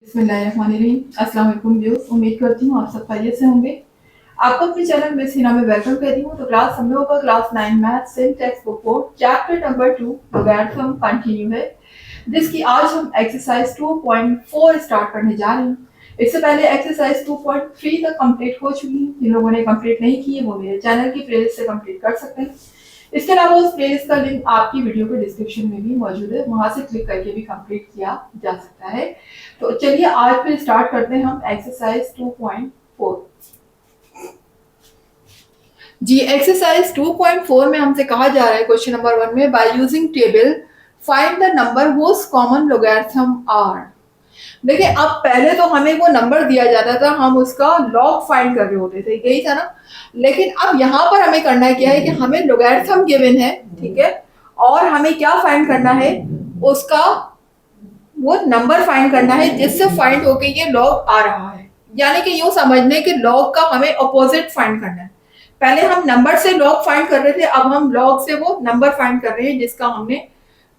बिस्मिल्लाहिर्रहमानिर्रहीम। अस्सलाम वालेकुम व्यूअर्स, उम्मीद करती हूँ आप सब खैरियत से होंगे। आपको अपने चैनल मिस हिना में वेलकम कहती हूँ। तो क्लास हम लोगों का क्लास 9 मैथ से text book 4 chapter number 2 logarithm continue है, जिसकी आज हम एक्सरसाइज 2.4 स्टार्ट करने जा रहे हैं। इससे पहले एक्सरसाइज 2.3 तक कंप्लीट हो चुकी है। जिन लोगों ने कंप्लीट नहीं की है वो मेरे चैनल की प्लेलिस्ट से कंप्लीट कर सकते हैं। इसके अलावा उस प्लेलिस्ट का लिंक आपकी वीडियो के डिस्क्रिप्शन में भी मौजूद है, वहां से क्लिक करके भी कंप्लीट किया जा सकता है। तो चलिए आज फिर स्टार्ट करते हैं हम एक्सरसाइज 2.4। जी, एक्सरसाइज 2.4 में हमसे कहा जा रहा है क्वेश्चन नंबर 1 में, by using table find the number whose common logarithm are. देखिए, अब पहले तो हमें वो नंबर दिया जाता था, हम उसका लॉग फाइंड कर रहे होते थे, यही था ना। लेकिन अब यहाँ पर हमें करना क्या है कि हमें लोगैरिथम गिवन है, ठीक है, और हमें क्या फाइंड करना है, उसका वो नंबर फाइंड करना है जिससे फाइंड होके ये लॉग आ रहा है। यानी कि यूं समझने कि लॉग का हमें अपोजिट फाइंड करना है। पहले हम नंबर से लॉग फाइंड कर रहे थे, अब हम लॉग से वो नंबर फाइंड कर रहे हैं जिसका हमने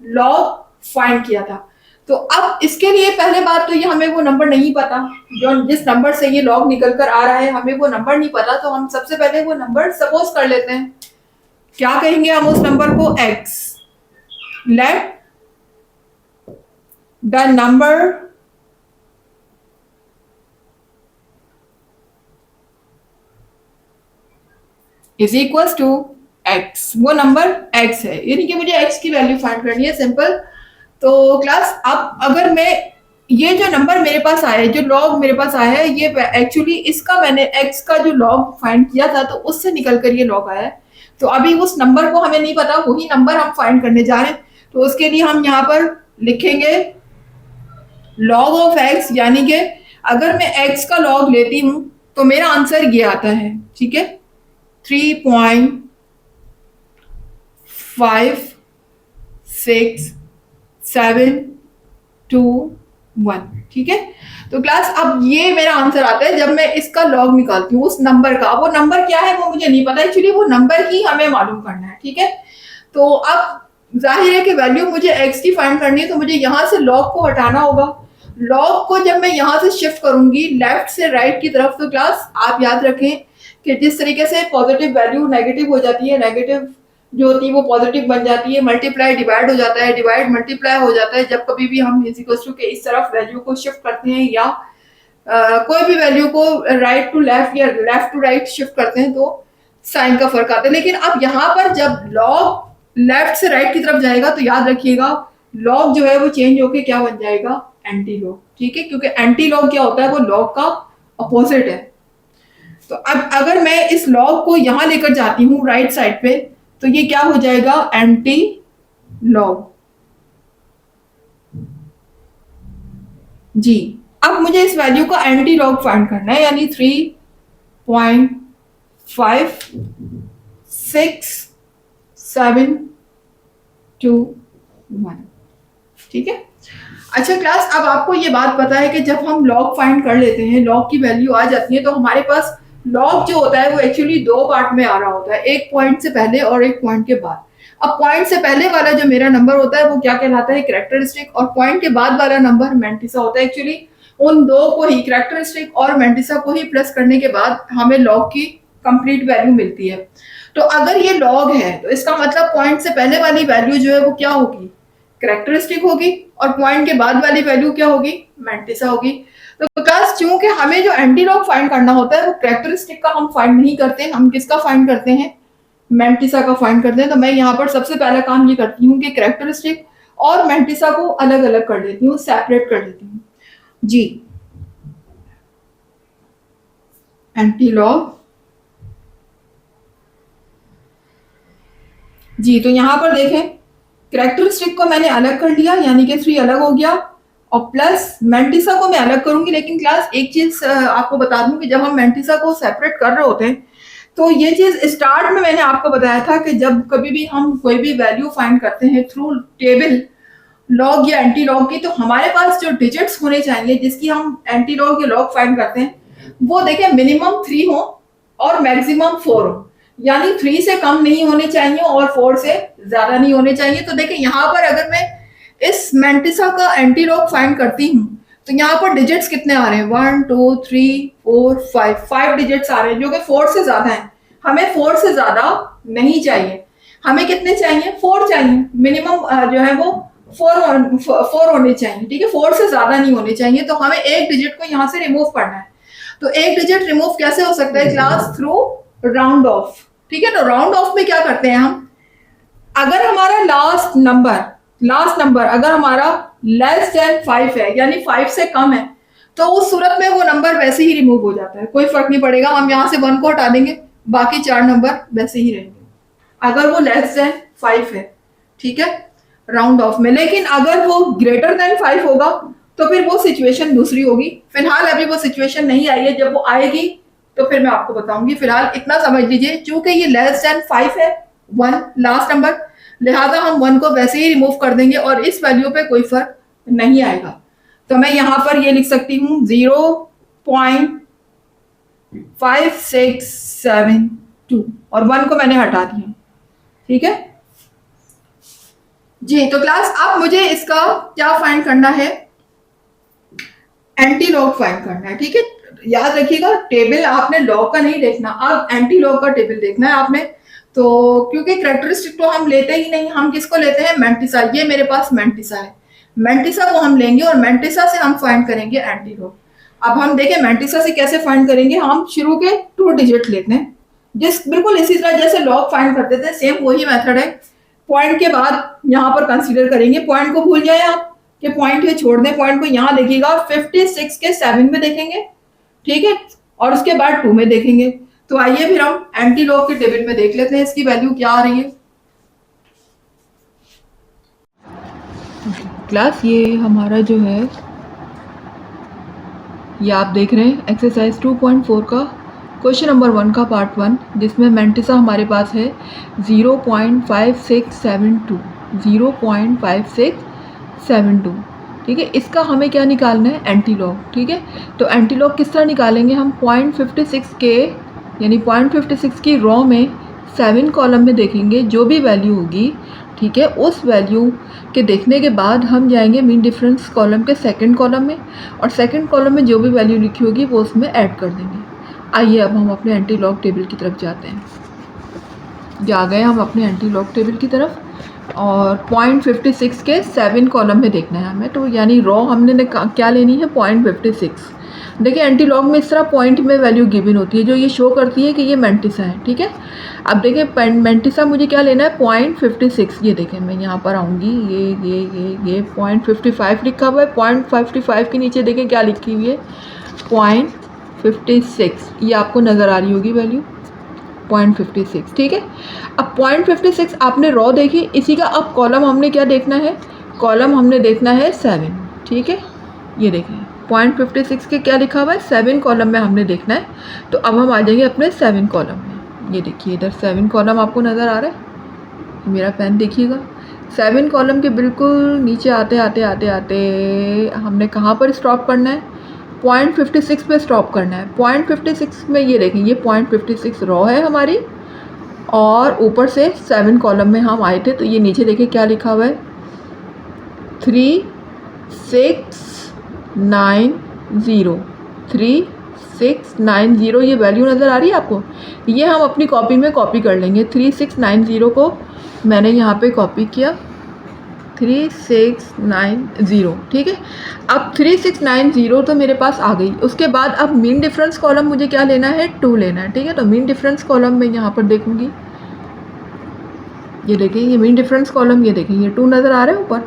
लॉग फाइंड किया था। तो अब इसके लिए पहले बात तो ये हमें वो नंबर नहीं पता, जो जिस नंबर से ये लॉग निकल कर आ रहा है हमें वो नंबर नहीं पता। तो हम सबसे पहले वो नंबर सपोज कर लेते हैं। क्या कहेंगे हम उस नंबर को? x। Let the number is equal to x। वो नंबर x है, यानी कि मुझे x की वैल्यू फाइंड करनी है, सिंपल। तो क्लास अब अगर मैं ये जो नंबर मेरे पास आया है, जो लॉग मेरे पास आया है, ये एक्चुअली इसका मैंने x का जो लॉग फाइंड किया था तो उससे निकल कर ये लॉग आया है। तो अभी उस नंबर को हमें नहीं पता, वही नंबर हम फाइंड करने जा रहे हैं। तो उसके लिए हम यहाँ पर लिखेंगे लॉग ऑफ x, यानी कि अगर मैं x का लॉग लेती हूँ तो मेरा आंसर ये आता है, ठीक है, 3.5671, ठीक है। तो क्लास अब ये मेरा आंसर आता है जब मैं इसका लॉग निकालती हूँ उस नंबर का। वो नंबर क्या है वो मुझे नहीं पता, एक्चुअली वो नंबर ही हमें मालूम करना है, ठीक है। तो अब जाहिर है कि वैल्यू मुझे x की फाइंड करनी है, तो मुझे यहाँ से लॉग को हटाना होगा। लॉग को जब मैं यहाँ से शिफ्ट करूंगी लेफ्ट से राइट की तरफ, तो क्लास आप याद रखें कि जिस तरीके से पॉजिटिव वैल्यू नेगेटिव हो जाती है, नेगेटिव जो होती है वो पॉजिटिव बन जाती है, मल्टीप्लाई डिवाइड हो जाता है, डिवाइड मल्टीप्लाई हो जाता है। जब कभी भी हम इज इक्वल टू के इस तरफ वैल्यू को शिफ्ट करते हैं या कोई भी वैल्यू को राइट टू लेफ्ट या लेफ्ट टू राइट शिफ्ट करते हैं तो साइन का फर्क आता है। लेकिन अब यहाँ पर जब लॉग लेफ्ट से राइट की तरफ जाएगा तो याद रखिएगा लॉग जो है वो चेंज होके क्या बन जाएगा? एंटी लॉग, ठीक है, क्योंकि एंटी लॉग क्या होता है? वो लॉग का अपोजिट है। तो अब अगर मैं इस लॉग को यहां लेकर जाती हूँ राइट साइड पे, तो ये क्या हो जाएगा? Anti log. जी, अब मुझे इस वैल्यू का एंटी लॉग फाइंड करना है, यानी 3.5671, ठीक है। अच्छा क्लास, अब आपको ये बात पता है कि जब हम लॉग फाइंड कर लेते हैं, लॉग की वैल्यू आ जाती है, तो हमारे पास लॉग जो होता है वो एक्चुअली दो पार्ट में आ रहा होता है, एक पॉइंट से पहले और एक पॉइंट के बाद। अब पॉइंट से पहले वाला जो मेरा नंबर होता है वो क्या कहलाता है? कैरेक्टरिस्टिक। और पॉइंट के बाद वाला नंबर मैंटिसा होता है। एक्चुअली उन दो को ही, कैरेक्टरिस्टिक और मैंटिसा को ही प्लस करने के बाद हमें लॉग की कंप्लीट वैल्यू मिलती है। तो अगर ये लॉग है तो इसका मतलब पॉइंट से पहले वाली वैल्यू जो है वो क्या होगी? कैरेक्टरिस्टिक होगी, और पॉइंट के बाद वाली वैल्यू क्या होगी? मैंटिसा होगी। तो क्लास चूंकि हमें जो एंटी लॉग फाइंड करना होता है वो कैरेक्टरिस्टिक का हम फाइंड नहीं करते, हम किसका फाइंड करते हैं? मैंटिसा का फाइंड करते हैं। तो मैं यहाँ पर सबसे पहला काम ये करती हूँ कि कैरेक्टरिस्टिक और मैंटिसा को अलग अलग कर देती हूँ, सेपरेट कर देती हूँ। जी, एंटी लॉग। जी, तो यहाँ पर देखें कैरेक्टरिस्टिक को मैंने अलग कर लिया, यानी कि 3 अलग हो गया, और प्लस मैंटिसा को मैं अलग करूंगी। लेकिन क्लास एक चीज आपको बता दूं कि जब हम मैंटिसा को सेपरेट कर रहे होते हैं तो ये चीज स्टार्ट में मैंने आपको बताया था कि जब कभी भी हम कोई भी वैल्यू फाइंड करते हैं थ्रू टेबल लॉग या एंटी लॉग की, तो हमारे पास जो डिजिट्स होने चाहिए जिसकी हम एंटी लॉग या लॉग फाइंड करते हैं वो देखें मिनिमम 3 हो और मैक्सिमम 4 हो, यानी 3 से कम नहीं होने चाहिए और 4 से ज्यादा नहीं होने चाहिए। तो देखिए यहाँ पर अगर मैं इस मैंटिसा का एंटी लॉग फाइंड करती हूँ तो यहाँ पर डिजिट्स कितने आ रहे हैं, 1 2 3 4 5 डिजिट्स आ रहे हैं जो कि 4 से ज्यादा हैं। हमें 4 से ज्यादा नहीं चाहिए, हमें कितने चाहिए, 4 चाहिए मिनिमम, जो है वो 4 होने चाहिए, ठीक है, 4 से ज्यादा नहीं होने चाहिए। तो हमें एक डिजिट को यहाँ से रिमूव करना है। तो एक डिजिट रिमूव कैसे हो सकता है क्लास, थ्रू राउंड ऑफ, ठीक है। तो राउंड ऑफ में क्या करते हैं हम, अगर हमारा लास्ट नंबर अगर हमारा लेस देन 5 है, यानी 5 से कम है, तो उस सूरत में वो नंबर वैसे ही रिमूव हो जाता है, कोई फर्क नहीं पड़ेगा। हम यहाँ से 1 को हटा देंगे, बाकी 4 नंबर वैसे ही रहेंगे अगर वो लेस देन 5 है, ठीक है, राउंड ऑफ में। लेकिन अगर वो ग्रेटर देन 5 होगा तो फिर वो सिचुएशन दूसरी होगी। फिलहाल अभी वो सिचुएशन नहीं आई है, जब वो आएगी तो फिर मैं आपको बताऊंगी। फिलहाल इतना समझ लीजिए, चूंकि ये लेस देन 5 है, 1 लास्ट नंबर, लिहाजा हम 1 को वैसे ही रिमूव कर देंगे और इस वैल्यू पे कोई फर्क नहीं आएगा। तो मैं यहां पर ये लिख सकती हूँ 0.5672 और 1 को मैंने हटा दिया, ठीक है जी। तो क्लास अब मुझे इसका क्या फाइंड करना है, एंटी लॉग फाइंड करना है, ठीक है। याद रखिएगा, टेबल आपने लॉग का नहीं देखना, अब एंटी लॉग का टेबल देखना है आपने। तो क्योंकि कैरेक्टरिस्टिक तो हम लेते ही नहीं, हम किसको लेते हैं, मैंटिसा। ये मेरे पास मैंटिसा है, मैंटिसा को हम लेंगे और मैंटिसा से हम फाइंड करेंगे एंटी लॉग। अब हम देखें मैंटिसा से कैसे फाइंड करेंगे, हम शुरू के 2 डिजिट लेते हैं, बिल्कुल इसी तरह जैसे लॉग फाइंड करते थे, सेम वही मेथड है। पॉइंट के बाद यहाँ पर कंसीडर करेंगे, पॉइंट को भूल जाए आप कि पॉइंट ये छोड़ दें, पॉइंट को यहाँ देखिएगा और 56 के 7 में देखेंगे, ठीक है, और उसके बाद 2 में देखेंगे। तो आइए फिर हम एंटी लॉग के टेबल में देख लेते हैं इसकी वैल्यू क्या आ रही है। क्लास ये हमारा जो है, ये आप देख रहे हैं एक्सरसाइज 2.4 का क्वेश्चन नंबर 1 का पार्ट 1, जिसमें मैंटिसा हमारे पास है 0.5672, 0.5672, ठीक है। इसका हमें क्या निकालना है, एंटी लॉग, ठीक है। तो एंटी लॉग किस तरह निकालेंगे हम, 0.56 के यानी 0.56 की रॉ में 7 कॉलम में देखेंगे, जो भी वैल्यू होगी, ठीक है, उस वैल्यू के देखने के बाद हम जाएंगे मीन डिफरेंस कॉलम के सेकंड कॉलम में, और सेकंड कॉलम में जो भी वैल्यू लिखी होगी वो उसमें ऐड कर देंगे। आइए अब हम अपने एंटी लॉग टेबल की तरफ जाते हैं। जा गए हम अपने एंटी लॉग टेबल की तरफ, और 0.56 के 7 कॉलम में देखना है हमें। तो यानी रॉ हमने क्या लेनी है, 0.56। देखिए एंटी लॉग में इस तरह पॉइंट में वैल्यू गिवन होती है जो ये शो करती है कि ये मैंटिसा है, ठीक है। अब देखें मैंटिसा मुझे क्या लेना है, 0.56। ये देखें मैं यहाँ पर आऊँगी, ये 0.55 लिखा हुआ है, 0.55 के नीचे देखें क्या लिखी हुई है, 0.56। ये आपको नज़र आ रही होगी वैल्यू 0.56, ठीक है। अब 0.56 आपने रॉ देखी, इसी का अब कॉलम हमने क्या देखना है, कॉलम हमने देखना है 7, ठीक है। ये देखें 0.56 के क्या लिखा हुआ है, 7 कॉलम में हमने देखना है। तो अब हम आ जाएंगे अपने 7 कॉलम में। ये देखिए इधर 7 कॉलम आपको नज़र आ रहा है, मेरा पेन देखिएगा। 7 कॉलम के बिल्कुल नीचे आते आते आते आते हमने कहाँ पर स्टॉप करना है, 0.56 पे स्टॉप करना है। 0.56 में ये देखें, ये 0.56 रॉ है हमारी, और ऊपर से 7 कॉलम में हम आए थे। तो ये नीचे देखिए क्या लिखा हुआ है, 3690, 3690, ये वैल्यू नज़र आ रही है आपको। ये हम अपनी कॉपी में कॉपी कर लेंगे, 3690 को मैंने यहाँ पे कॉपी किया, 3690, ठीक है। अब 3690 तो मेरे पास आ गई। उसके बाद अब मीन डिफरेंस कॉलम मुझे क्या लेना है, 2 लेना है, ठीक है। तो मीन डिफरेंस कॉलम में यहाँ पर देखूँगी, ये देखें ये मीन डिफरेंस कॉलम, ये देखें ये 2 नज़र आ रहा है ऊपर।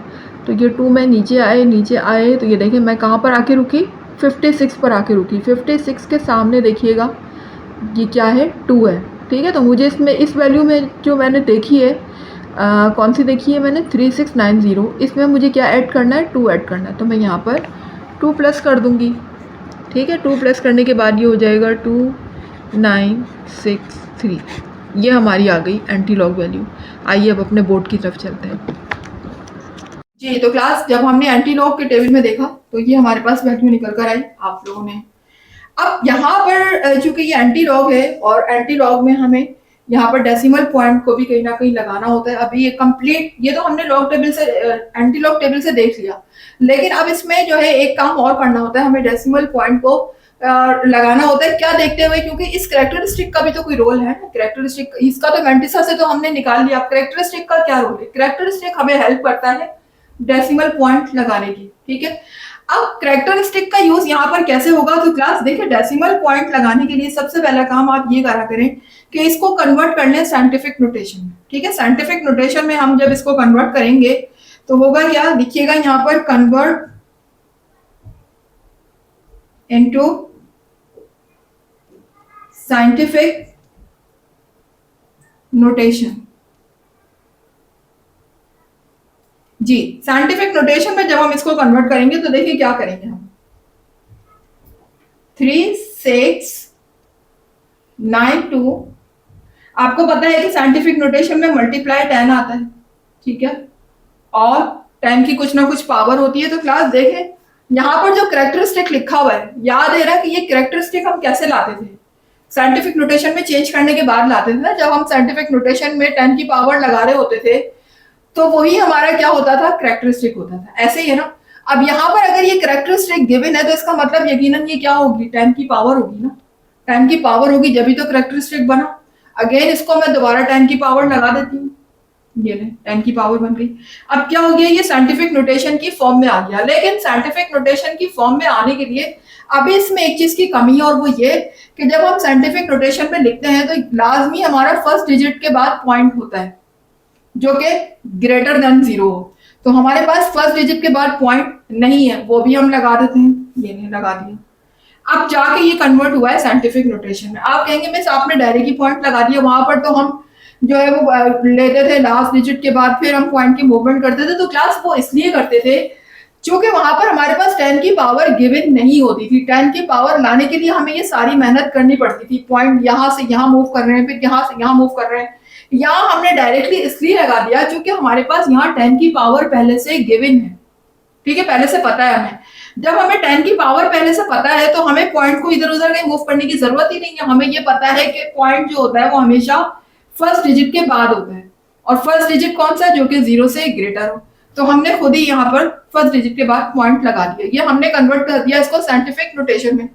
तो ये 2 मैं नीचे आए तो ये देखें मैं कहाँ पर आके रुकी, 56 पर आके रुकी। 56 के सामने देखिएगा ये क्या है, 2 है, ठीक है। तो मुझे इसमें इस वैल्यू में जो मैंने देखी है, कौन सी देखी है मैंने, 3690, इसमें मुझे क्या ऐड करना है, 2 ऐड करना है। तो मैं यहाँ पर 2 प्लस कर दूँगी, ठीक है। 2 प्लस करने के बाद ये हो जाएगा 2963। ये हमारी आ गई एंटी लॉग वैल्यू। आइए अब अपने बोर्ड की तरफ चलते हैं जी। तो क्लास जब हमने एंटी लॉग के टेबल में देखा तो ये हमारे पास वैल्यू निकल कर आई आप लोगों ने। अब यहाँ पर चूंकि ये एंटी लॉग है और एंटी लॉग में हमें यहाँ पर डेसिमल पॉइंट को भी कहीं ना कहीं लगाना होता है। अभी ये कंप्लीट, ये तो हमने लॉग टेबल से एंटी लॉग टेबल से देख लिया, लेकिन अब इसमें जो है एक काम और करना होता है, हमें डेसिमल पॉइंट को लगाना होता है। क्या देखते हुए, क्योंकि इस कैरेक्टरिस्टिक का भी तो कोई रोल है ना। कैरेक्टरिस्टिक इसका तो मैंटिसा से तो हमने निकाल लिया, कैरेक्टरिस्टिक का क्या रोल है? कैरेक्टरिस्टिक हमें हेल्प करता है डेसिमल पॉइंट लगाने की, ठीक है। अब कैरेक्टरिस्टिक का यूज यहाँ पर कैसे होगा, तो क्लास देखिए डेसिमल पॉइंट लगाने के लिए सबसे पहला काम आप ये करा करें कि इसको कन्वर्ट कर लें साइंटिफिक नोटेशन में, ठीक है। साइंटिफिक नोटेशन में हम जब इसको कन्वर्ट करेंगे तो होगा क्या, देखिएगा यहाँ पर कन्वर्ट इनटू साइंटिफिक नोटेशन। जी, साइंटिफिक नोटेशन में जब हम इसको कन्वर्ट करेंगे तो देखिए क्या करेंगे हम, 3 6 9 2, आपको पता है कि साइंटिफिक नोटेशन में मल्टीप्लाई 10 आता है, ठीक है, और 10 की कुछ ना कुछ पावर होती है। तो क्लास देखें यहाँ पर जो कैरेक्टरिस्टिक लिखा हुआ है, याद है ना कि ये कैरेक्टरिस्टिक हम कैसे लाते थे, साइंटिफिक नोटेशन में चेंज करने के बाद लाते थे ना। जब हम साइंटिफिक नोटेशन में 10 की पावर लगा रहे होते थे तो वही हमारा क्या होता था, कैरेक्टरिस्टिक होता था। ऐसे ही है ना। अब यहाँ पर अगर ये कैरेक्टरिस्टिक गिवन है तो इसका मतलब यकीनन ये क्या होगी, 10 की पावर होगी ना। 10 की पावर होगी जब भी तो कैरेक्टरिस्टिक बना। अगेन इसको मैं दोबारा 10 की पावर लगा देती हूँ, ये 10 की पावर बन गई। अब क्या हो गया, ये साइंटिफिक नोटेशन की फॉर्म में आ गया। लेकिन साइंटिफिक नोटेशन की फॉर्म में आने के लिए अभी इसमें एक चीज की कमी है, और वो ये कि जब हम साइंटिफिक नोटेशन पे लिखते हैं तो लाजमी हमारा फर्स्ट डिजिट के बाद पॉइंट होता है जो कि ग्रेटर देन 0 हो। तो हमारे पास फर्स्ट डिजिट के बाद पॉइंट नहीं है, वो भी हम लगा देते हैं, ये नहीं लगा दिया। अब जाके ये कन्वर्ट हुआ है साइंटिफिक नोटेशन में। आप कहेंगे मिस आपने डायरेक्ट की पॉइंट लगा दिया, वहां पर तो हम जो है वो लेते थे लास्ट डिजिट के बाद फिर हम पॉइंट की मूवमेंट करते थे। तो क्लास वो इसलिए करते थे क्योंकि वहां पर हमारे पास 10 की पावर गिवन नहीं होती थी। 10 की पावर लाने के लिए हमें ये सारी मेहनत करनी पड़ती थी, पॉइंट यहाँ से यहाँ मूव कर रहे हैं, फिर यहाँ से यहाँ मूव कर रहे हैं। यहाँ हमने डायरेक्टली इसलिए लगा दिया क्योंकि हमारे पास यहाँ 10 की पावर पहले से गिवन है, ठीक है, पहले से पता है हमें। जब हमें 10 की पावर पहले से पता है तो हमें पॉइंट को इधर उधर कहीं मूव करने की जरूरत ही नहीं है। हमें ये पता है कि पॉइंट जो होता है वो हमेशा फर्स्ट डिजिट के बाद होता है, और फर्स्ट डिजिट कौन सा, जो कि 0 से ग्रेटर हो। तो हमने खुद ही यहाँ पर फर्स्ट डिजिट के बाद पॉइंट लगा दिया, ये हमने कन्वर्ट कर दिया इसको साइंटिफिक नोटेशन में।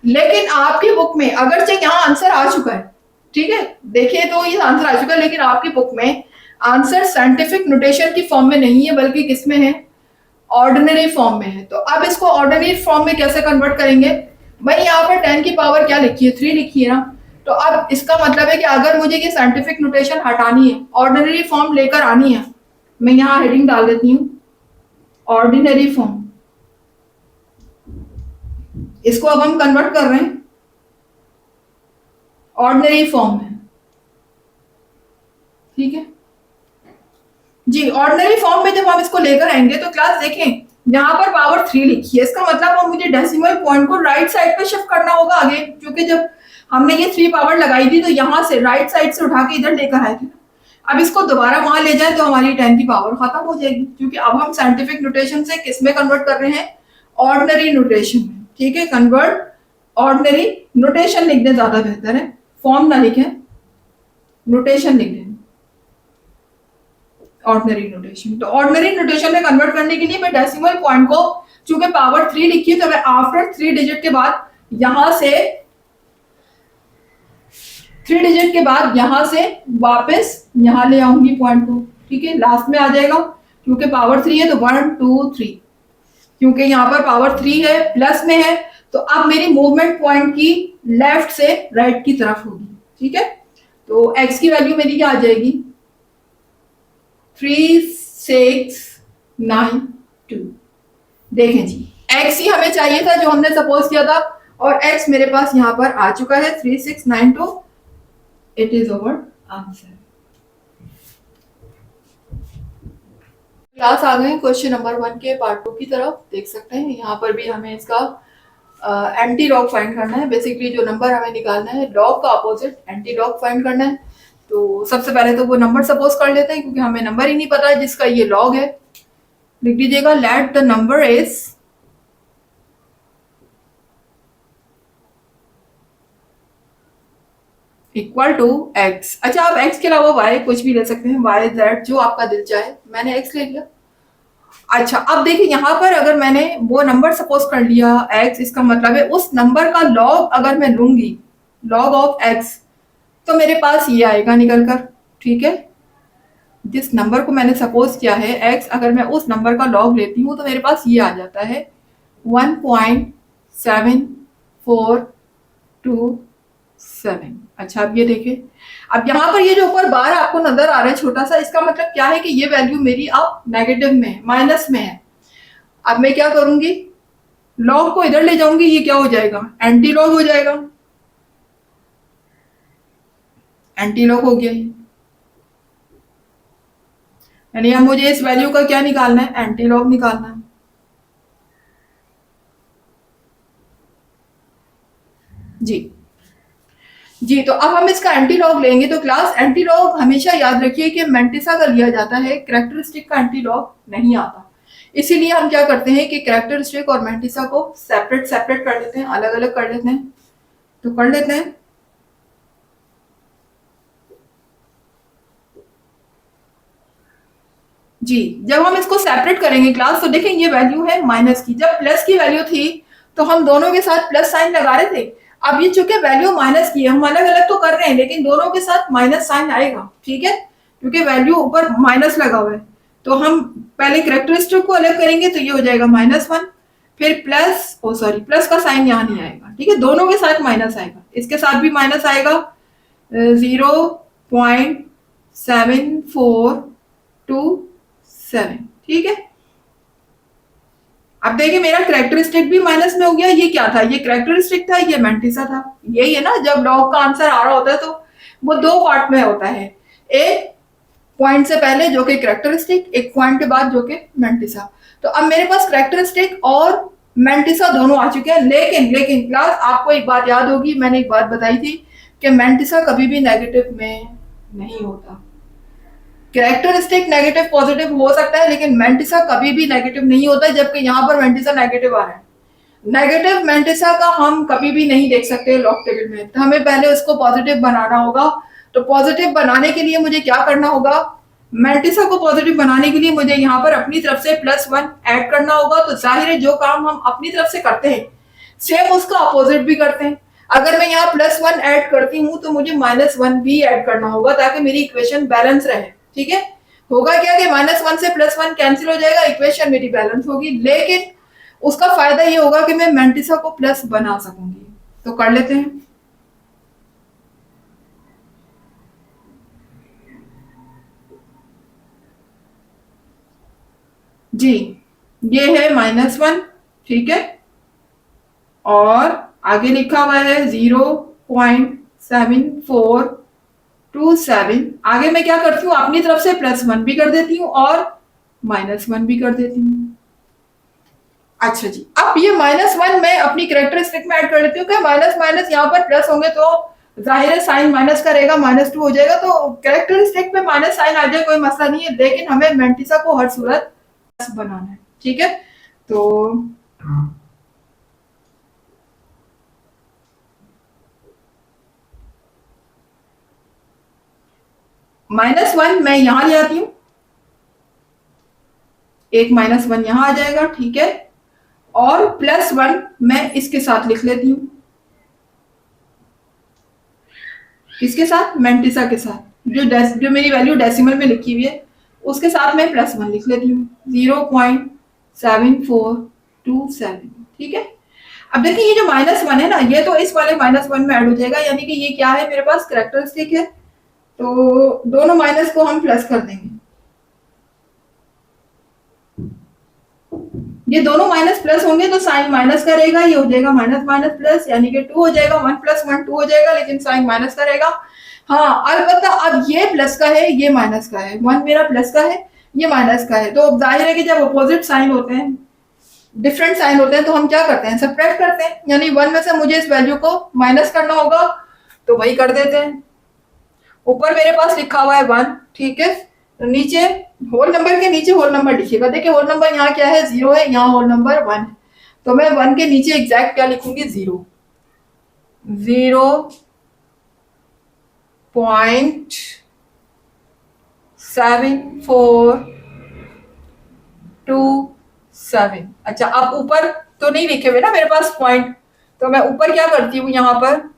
लेकिन आपकी बुक में अगरचे यहाँ आंसर आ चुका है, ठीक है, देखिए तो ये आंसर आ चुका है, लेकिन आपकी बुक में आंसर साइंटिफिक नोटेशन की फॉर्म में नहीं है बल्कि किसमें है, ऑर्डिनरी फॉर्म में है। तो अब इसको ऑर्डिनरी फॉर्म में कैसे कन्वर्ट करेंगे, भाई यहाँ पर 10 की पावर क्या लिखी है, 3 लिखी है ना। तो अब इसका मतलब है कि अगर मुझे ये साइंटिफिक नोटेशन हटानी है, ऑर्डिनरी फॉर्म लेकर आनी है, मैं यहाँ हेडिंग डाल देती हूँ ऑर्डिनरी फॉर्म। इसको अब हम कन्वर्ट कर रहे हैं ऑर्डिनरी फॉर्म में, ठीक है जी। ऑर्डिनरी फॉर्म में जब हम इसको लेकर आएंगे तो क्लास देखें यहाँ पर पावर 3 लिखी है, इसका मतलब अब मुझे डेसिमल पॉइंट को राइट साइड पे शिफ्ट करना होगा आगे, क्योंकि जब हमने ये 3 पावर लगाई थी तो यहाँ से राइट साइड से उठा के इधर लेकर आए थे। अब इसको दोबारा वहां ले जाए तो हमारी 10 की पावर खत्म हो जाएगी, क्योंकि अब हम साइंटिफिक नोटेशन से किस में कन्वर्ट कर रहे हैं, ऑर्डिनरी नोटेशन में, ठीक है। कन्वर्ट ऑर्डिनरी नोटेशन लिखने ज्यादा बेहतर है, फॉर्म ना लिखें, नोटेशन लिख दें, ऑर्डिनरी नोटेशन। तो ऑर्डिनरी नोटेशन में कन्वर्ट करने के लिए मैं डेसिमल पॉइंट को, चूंकि पावर 3 लिखी है तो मैं आफ्टर 3 डिजिट के बाद यहां से 3 डिजिट के बाद यहां से वापस यहां ले आऊंगी पॉइंट को, ठीक है, लास्ट में आ जाएगा। क्योंकि पावर 3 है तो 1 2 3, क्योंकि यहाँ पर पावर 3 है प्लस में है तो अब मेरी मूवमेंट पॉइंट की लेफ्ट से राइट की तरफ होगी, ठीक है। तो x की वैल्यू मेरी क्या आ जाएगी, 3 6 9 2। देखें जी, x ही हमें चाहिए था जो हमने सपोज किया था, और x मेरे पास यहाँ पर आ चुका है 3 6 9 2। It is our answer. Class आ गए क्वेश्चन नंबर 1 के पार्ट 2 की तरफ, देख सकते हैं यहाँ पर भी हमें इसका एंटी लॉग फाइंड करना है। बेसिकली जो नंबर हमें निकालना है लॉग का अपोजिट एंटी लॉग फाइंड करना है। तो सबसे पहले तो वो नंबर सपोज कर लेते हैं, क्योंकि हमें नंबर ही नहीं पता है जिसका ये लॉग है। लिख दीजिएगा let the number is equal to x. अच्छा, आप एक्स के अलावा वाई कुछ भी ले सकते हैं, वाई जेड जो आपका दिल चाहे। मैंने एक्स ले लिया। अच्छा, अब देखिए यहाँ पर अगर मैंने वो नंबर सपोज कर लिया एक्स, इसका मतलब है उस नंबर का लॉग अगर मैं लूंगी, लॉग ऑफ एक्स, तो मेरे पास ये आएगा निकल कर। ठीक है, जिस नंबर को मैंने सपोज किया है एक्स, अगर मैं उस नंबर का लॉग लेती हूँ तो मेरे पास ये आ जाता है 1.7427। अच्छा, अब ये देखिए, अब यहाँ पर ये जो ऊपर बार आपको नजर आ रहा है छोटा सा, इसका मतलब क्या है कि ये वैल्यू मेरी अब नेगेटिव में है, माइनस में है। अब मैं क्या करूंगी, लॉग को इधर ले जाऊंगी, ये क्या हो जाएगा, एंटी लॉग हो जाएगा। एंटी लॉग हो गया ये, यानी अब मुझे इस वैल्यू का क्या निकालना है, एंटी लॉग निकालना है। जी जी, तो अब हम इसका एंटी लॉग लेंगे। तो क्लास एंटी लॉग हमेशा याद रखिए कि मैंटिसा का लिया जाता है, कैरेक्टरिस्टिक का एंटी लॉग नहीं आता। इसीलिए हम क्या करते हैं कि कैरेक्टरिस्टिक और मैंटिसा को सेपरेट सेपरेट कर लेते हैं, अलग अलग कर लेते हैं। तो कर लेते हैं। जी, जब हम इसको सेपरेट करेंगे क्लास, तो देखें ये वैल्यू है माइनस की। जब प्लस की वैल्यू थी तो हम दोनों के साथ प्लस साइन लगा रहे थे। अब ये चूंकि वैल्यू माइनस की है, हम अलग अलग तो कर रहे हैं लेकिन दोनों के साथ माइनस साइन आएगा। ठीक है, क्योंकि वैल्यू ऊपर माइनस लगा हुआ है। तो हम पहले करेक्टरिस्टिक को अलग करेंगे, तो ये हो जाएगा -1, फिर प्लस, ओ सॉरी, प्लस का साइन यहाँ नहीं आएगा। ठीक है, दोनों के साथ माइनस आएगा, इसके साथ भी माइनस आएगा, 0.7427। ठीक है, अब देखिए मेरा करेक्टरिस्टिक भी माइनस में हो गया। ये क्या था, ये करेक्टरिस्टिक था, ये मैंटिसा था। यही है ना, जब लॉग का आंसर आ रहा होता है तो वो दो पार्ट में होता है, एक पॉइंट से पहले जो कि करेक्टरिस्टिक, एक पॉइंट के बाद जो कि मैंटिसा। तो अब मेरे पास करेक्टरिस्टिक और मैंटिसा दोनों आ चुके हैं। लेकिन लेकिन क्लास आपको एक बात याद होगी, मैंने एक बात बताई थी कि मैंटिसा कभी भी नेगेटिव में नहीं होता। कैरेक्टरिस्टिक नेगेटिव पॉजिटिव हो सकता है लेकिन मैंटिसा कभी भी नेगेटिव नहीं होता, जबकि यहाँ पर मैंटिसा नेगेटिव आ रहा है। नेगेटिव मैंटिसा का हम कभी भी नहीं देख सकते लॉग टेबल में, तो हमें पहले उसको पॉजिटिव बनाना होगा। तो पॉजिटिव बनाने के लिए मुझे क्या करना होगा, मैंटिसा को पॉजिटिव बनाने के लिए मुझे यहाँ पर अपनी तरफ से +1 ऐड करना होगा। तो जाहिर है जो काम हम अपनी तरफ से करते हैं सेम उसका अपोजिट भी करते हैं। अगर मैं यहाँ +1 ऐड करती हूँ तो मुझे -1 भी ऐड करना होगा ताकि मेरी इक्वेशन बैलेंस रहे। ठीक है, होगा क्या कि -1 से +1 कैंसिल हो जाएगा, इक्वेशन मेरी बैलेंस होगी। लेकिन उसका फायदा ये होगा कि मैं मैंटिसा को प्लस बना सकूंगी। तो कर लेते हैं। जी, ये है -1। ठीक है, और आगे लिखा हुआ है 0.7427। आगे मैं क्या करती हूँ, अपनी तरफ से +1 भी कर देती हूँ और -1 भी कर देती हूँ। अच्छा जी, अब ये -1 मैं अपनी कैरेक्टरिस्टिक में ऐड कर लेती हूँ कि माइनस माइनस यहाँ पर प्लस होंगे तो जाहिर है साइन माइनस का रहेगा, -2 हो जाएगा। तो कैरेक्टरिस्टिक में माइनस साइन आ जाए कोई मसला नहीं है, लेकिन हमें मैंटिसा को हर सूरत प्लस बनाना है। ठीक है, तो -1 मैं यहां ले आती हूँ, एक -1 यहां आ जाएगा। ठीक है, और +1 मैं इसके साथ लिख लेती हूँ, किसके साथ, मैंटिसा के साथ। जो मेरी वैल्यू डेसिमल में लिखी हुई है उसके साथ मैं +1 लिख लेती हूँ, 0.7427। ठीक है, अब देखिए ये जो -1 है ना, ये तो इस वाले -1 में ऐड हो जाएगा, यानी कि ये क्या है, मेरे पास कैरेक्टरिस्टिक है। तो दोनों माइनस को हम प्लस कर देंगे, ये दोनों माइनस प्लस होंगे तो साइन माइनस का रहेगा, ये हो जाएगा माइनस माइनस प्लस, यानी कि 2 हो जाएगा। 1 + 1 2 हो जाएगा, लेकिन साइन माइनस का रहेगा। हाँ, अलबत्ता अब ये प्लस का है, ये माइनस का है। 1 मेरा प्लस का है, ये माइनस का है। तो अब जाहिर है कि जब अपोजिट साइन होते हैं, डिफरेंट साइन होते हैं, तो हम क्या करते हैं, सब्ट्रैक्ट करते हैं। यानी 1 में से मुझे इस वैल्यू को माइनस करना होगा, तो वही कर देते हैं। ऊपर मेरे पास लिखा हुआ है 1। ठीक है, तो नीचे होल नंबर के नीचे होल नंबर लिखिएगा। देखिए होल नंबर यहाँ क्या है, 0 है, यहाँ होल नंबर 1 है। तो मैं 1 के नीचे एग्जैक्ट क्या लिखूंगी, 0 0 0.7427। अच्छा, अब ऊपर तो नहीं लिखे हुए ना मेरे पास पॉइंट, तो मैं ऊपर क्या करती हूँ, यहाँ पर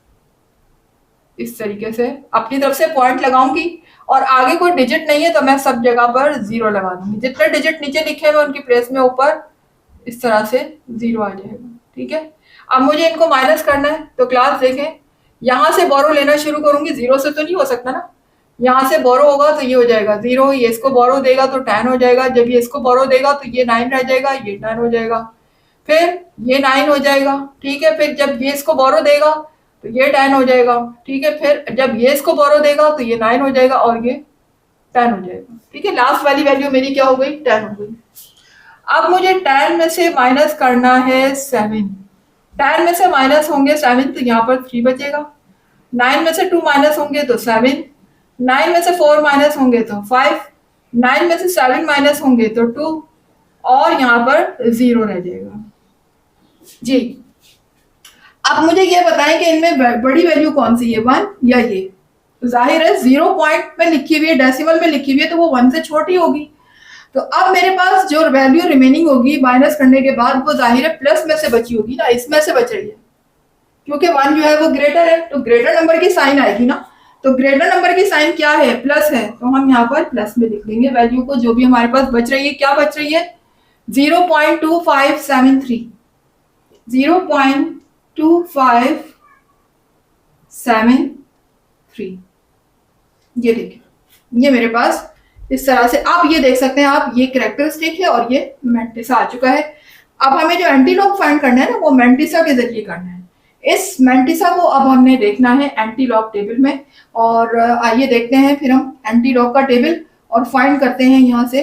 इस तरीके से अपनी तरफ से पॉइंट लगाऊंगी, और आगे कोई डिजिट नहीं है तो मैं सब जगह पर 0 लगा दूंगी। जितने डिजिट नीचे लिखे हुए उनकी प्लेस में ऊपर इस तरह से 0 आ जाएगा। ठीक है, अब मुझे इनको माइनस करना है, तो क्लास देखें, यहां से बोरो लेना शुरू करूंगी, 0 से तो नहीं हो सकता ना, यहाँ से बोरो होगा तो ये हो जाएगा 0, ये इसको बोरो देगा तो 10 हो जाएगा, जब ये इसको बोरो देगा तो ये 9 रह जाएगा, ये 10 हो जाएगा, फिर ये 9 हो जाएगा। ठीक है, फिर जब ये इसको बोरो देगा तो ये 10 हो जाएगा। ठीक है, फिर जब ये इसको बोरो देगा तो ये 9 हो जाएगा और ये 10 हो जाएगा। ठीक है, लास्ट वाली वैल्यू मेरी क्या हो गई, 10 हो गई। अब मुझे 10 में से माइनस करना है 7। 10 में से माइनस होंगे 7 तो यहाँ पर 3 बचेगा। 9 में से 2 माइनस होंगे तो 7। 9 में से 4 माइनस होंगे तो 5। 9 में से 7 माइनस होंगे तो 2, और यहाँ पर 0 रह जाएगा। जी, अब मुझे ये बताएं कि इनमें बड़ी वैल्यू कौन सी है, 1 या ये। तो जाहिर है 0 पॉइंट में लिखी हुई है, डेसिमल में लिखी हुई है, तो वो 1 से छोटी होगी। तो अब मेरे पास जो वैल्यू रिमेनिंग होगी माइनस करने के बाद, वो जाहिर है प्लस में से बची होगी ना, इसमें से बच रही है, क्योंकि 1 जो है वो ग्रेटर है, तो ग्रेटर नंबर की साइन आएगी ना। तो ग्रेटर नंबर की साइन क्या है, प्लस है, तो हम यहाँ पर प्लस में लिख देंगे वैल्यू को, जो भी हमारे पास बच रही है। क्या बच रही है, 0.2573। 0.2573। ये देखिए, ये मेरे पास इस तरह से आप ये देख सकते हैं आप, ये कैरेक्टरिस्टिक है और ये मैंटिसा आ चुका है। अब हमें जो एंटीलॉग फाइंड करना है ना, वो मैंटिसा के जरिए करना है। इस मैंटिसा को अब हमने देखना है एंटीलॉग टेबल में, और आइए देखते हैं फिर हम एंटीलॉग का टेबल और फाइंड करते हैं यहाँ से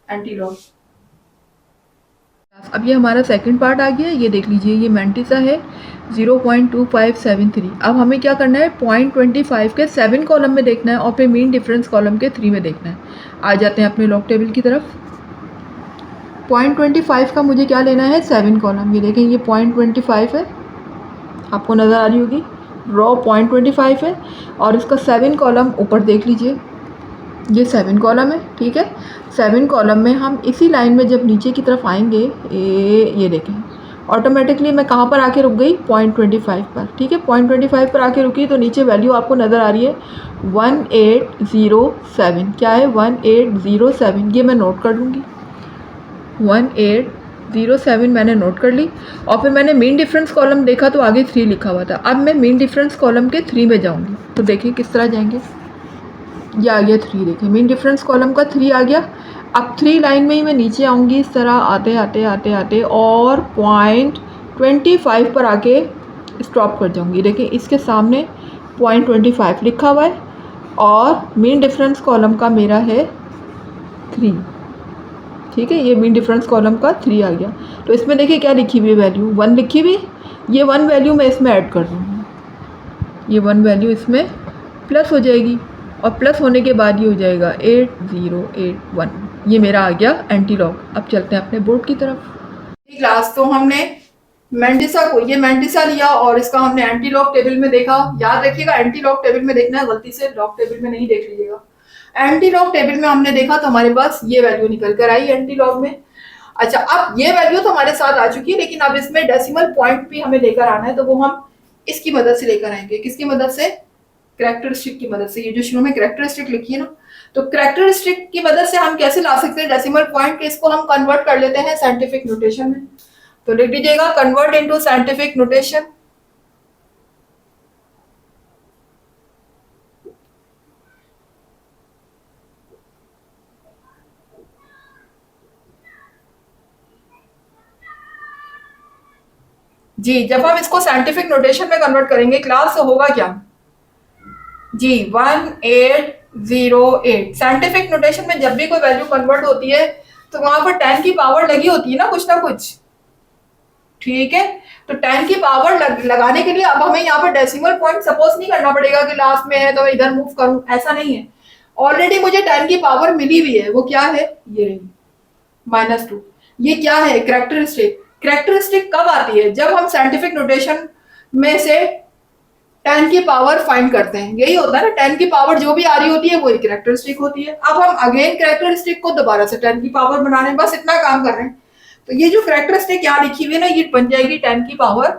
एंटीलॉग। अब ये हमारा सेकंड पार्ट आ गया, ये देख लीजिए, ये मैंटिसा है 0.2573। अब हमें क्या करना है, 0.25 के 7 कॉलम में देखना है और फिर मीन डिफरेंस कॉलम के 3 में देखना है। आ जाते हैं अपने लॉग टेबल की तरफ। 0.25 का मुझे क्या लेना है, 7 कॉलम। ये देखें, ये 0.25 है, आपको नज़र आ रही होगी, रॉ 0.25 है, और इसका 7 कॉलम ऊपर देख लीजिए, ये 7 कॉलम है। ठीक है, 7 कॉलम में हम इसी लाइन में जब नीचे की तरफ आएंगे, ये देखें, ऑटोमेटिकली मैं कहाँ पर आके रुक गई, 0.25 पर। ठीक है, 0.25 पर आके रुकी, तो नीचे वैल्यू आपको नज़र आ रही है 1807। क्या है, 1807। ये मैं नोट कर लूँगी, 1807 मैंने नोट कर ली। और फिर मैंने मीन डिफरेंस कॉलम देखा तो आगे 3 लिखा हुआ था। अब मैं मीन डिफरेंस कॉलम के 3 में जाऊँगी, तो देखिए किस तरह जाएंगे। ये आ गया 3, देखिए मीन डिफरेंस कॉलम का 3 आ गया। अब 3 लाइन में ही मैं नीचे आऊँगी, इस तरह आते आते आते आते, और 0.25 पर आके स्टॉप कर जाऊँगी। देखिए इसके सामने 0.25 लिखा हुआ है, और मीन डिफरेंस कॉलम का मेरा है 3। ठीक है, ये मीन डिफरेंस कॉलम का 3 आ गया। तो इसमें देखिए क्या लिखी हुई वैल्यू, 1 लिखी हुई। ये 1 वैल्यू मैं इसमें ऐड कर दूँगी, ये 1 वैल्यू इसमें प्लस हो जाएगी, और प्लस होने के बाद ये हो जाएगा 8081। ये मेरा आ गया एंटीलॉग। अब चलते हैं अपने बोर्ड की तरफ। क्लास तो हमने मैंटिसा को, ये मैंटिसा लिया और इसका हमने एंटीलॉग टेबल में देखा। याद रखिएगा एंटीलॉग टेबल में देखना है, गलती से लॉग टेबल में नहीं देख लीजिएगा। एंटीलॉग टेबल में हमने देखा तो हमारे पास ये वैल्यू निकल कर आई एंटीलॉग में। अच्छा, अब ये वैल्यू तो हमारे साथ आ चुकी है, लेकिन अब इसमें डेसिमल पॉइंट भी हमें लेकर आना है, तो वो हम इसकी मदद से लेकर आएंगे। किसकी मदद से, कैरेक्टरिस्टिक की मदद से। ये जो शुरू में कैरेक्टरिस्टिक लिखी है ना, तो कैरेक्टरिस्टिक की मदद से हम कैसे ला सकते हैं डेसिमल पॉइंट के, इसको हम कन्वर्ट कर लेते हैं साइंटिफिक नोटेशन में। तो लिख दीजिएगा कन्वर्ट इनटू साइंटिफिक नोटेशन। जी, जब हम इसको साइंटिफिक नोटेशन में कन्वर्ट करेंगे क्लास, तो होगा क्या जी, 1808। साइंटिफिक नोटेशन में जब भी कोई वैल्यू कन्वर्ट होती है तो वहां पर 10 की पावर लगी होती है ना कुछ। ठीक है, तो 10 की पावर लगाने के लिए अब हमें यहाँ पर डेसिमल पॉइंट सपोज नहीं करना पड़ेगा कि लास्ट में है तो मैं इधर मूव करूं, ऐसा नहीं है। ऑलरेडी मुझे 10 की पावर मिली हुई है, वो क्या है, ये रही -2। ये क्या है, कैरेक्टरिस्टिक। कैरेक्टरिस्टिक कब आती है, जब हम साइंटिफिक नोटेशन में से 10 की पावर फाइंड करते हैं, यही होता है ना, 10 की पावर जो भी आ रही होती है वो एक कैरेक्टरिस्टिक होती है। अब हम अगेन कैरेक्टरिस्टिक को दोबारा से 10 की पावर बना रहे हैं, बस इतना काम कर रहे हैं। तो ये जो कैरेक्टरिस्टिक यहाँ लिखी हुई है ना, ये बन जाएगी 10 की पावर,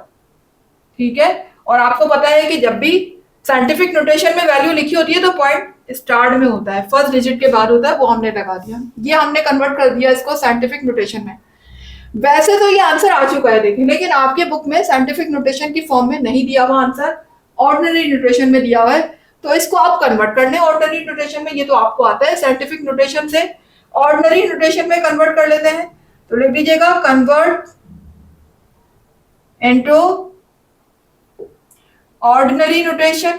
ठीक है। और आपको पता है कि जब भी साइंटिफिक नोटेशन में वैल्यू लिखी होती है तो पॉइंट स्टार्ट में होता है, फर्स्ट डिजिट के बाद होता है, वो हमने लगा दिया, ये हमने कन्वर्ट कर दिया इसको साइंटिफिक नोटेशन में। वैसे तो ये आंसर आ चुका है देखिए, लेकिन आपके बुक में साइंटिफिक नोटेशन की फॉर्म में नहीं दिया हुआ आंसर, ऑर्डिनरी नोटेशन में दिया हुआ है। तो इसको आप कन्वर्ट कर लें ऑर्डिनरी नोटेशन में, ये तो आपको आता है, साइंटिफिक नोटेशन से ऑर्डिनरी नोटेशन में कन्वर्ट कर लेते हैं। तो लिख लीजिएगा कन्वर्ट इनटू ऑर्डिनरी नोटेशन।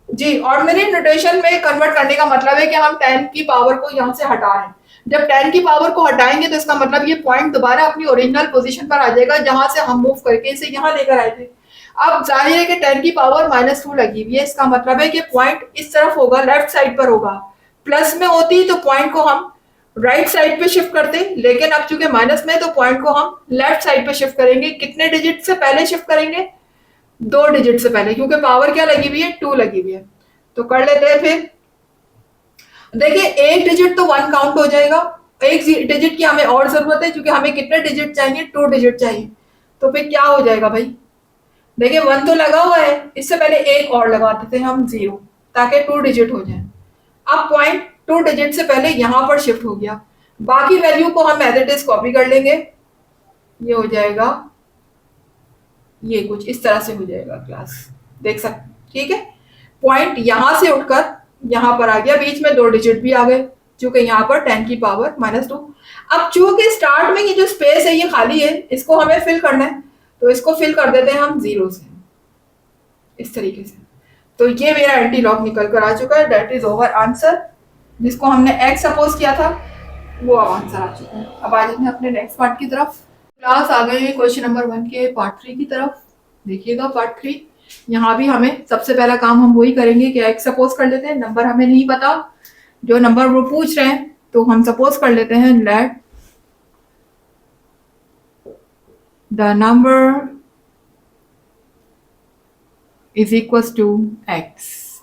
जी, ऑर्डिनरी नोटेशन में कन्वर्ट करने का मतलब है कि हम 10 की पावर को यहाँ से हटा रहे हैं। जब 10 की पावर को हटाएंगे तो इसका मतलब ये पॉइंट दोबारा अपनी ओरिजिनल पोजीशन पर आ जाएगा जहां से हम मूव करके इसे यहाँ लेकर आए थे। अब जाहिर है कि 10 की पावर -2 लगी हुई है, इसका मतलब है कि पॉइंट इस तरफ होगा, लेफ्ट साइड पर होगा। प्लस में होती तो पॉइंट को हम राइट साइड पे शिफ्ट करते, लेकिन अब चूंकि माइनस में तो पॉइंट को हम लेफ्ट साइड पे शिफ्ट करेंगे। कितने डिजिट से पहले शिफ्ट करेंगे? 2 डिजिट से पहले, क्योंकि पावर क्या लगी हुई है? 2 लगी हुई है। तो कर लेते हैं फिर। देखिए एक डिजिट तो 1 काउंट हो जाएगा, एक डिजिट की हमें और जरूरत है क्योंकि हमें कितने डिजिट चाहिए? 2 डिजिट चाहिए। तो फिर क्या हो जाएगा भाई? देखिए 1 तो लगा हुआ है, इससे पहले एक और लगा देते हैं हम 0, ताकि 2 डिजिट हो जाए। अब पॉइंट 2 डिजिट से पहले यहां पर शिफ्ट हो गया, बाकी वैल्यू को हम एज इट इज कॉपी कर लेंगे। ये हो जाएगा, ये कुछ इस तरह से हो जाएगा क्लास, देख सकते, ठीक है। पॉइंट यहां से उठकर यहां पर आ गया, बीच में 2 डिजिट भी आ गए, क्योंकि यहाँ पर 10 की पावर -2। अब चूंकि स्टार्ट में ये जो स्पेस है ये खाली है, इसको हमें फिल करना है, तो इसको फिल कर देते हैं हम 0 से, इस तरीके से। तो ये मेरा एंटी लॉग निकल कर आ चुका है, दैट इज ओवर आंसर। जिसको हमने x सपोज किया था वो अब आंसर आ चुका है। अब आ जाते हैं अपने नेक्स्ट पार्ट की तरफ। क्लास आ गए क्वेश्चन नंबर 1 के पार्ट 3 की तरफ। देखिएगा पार्ट 3, यहाँ भी हमें सबसे पहला काम हम वही करेंगे कि x सपोज कर लेते हैं, नंबर हमें नहीं पता, जो नंबर वो पूछ रहे हैं तो हम सपोज कर लेते हैं let the number is equal to x,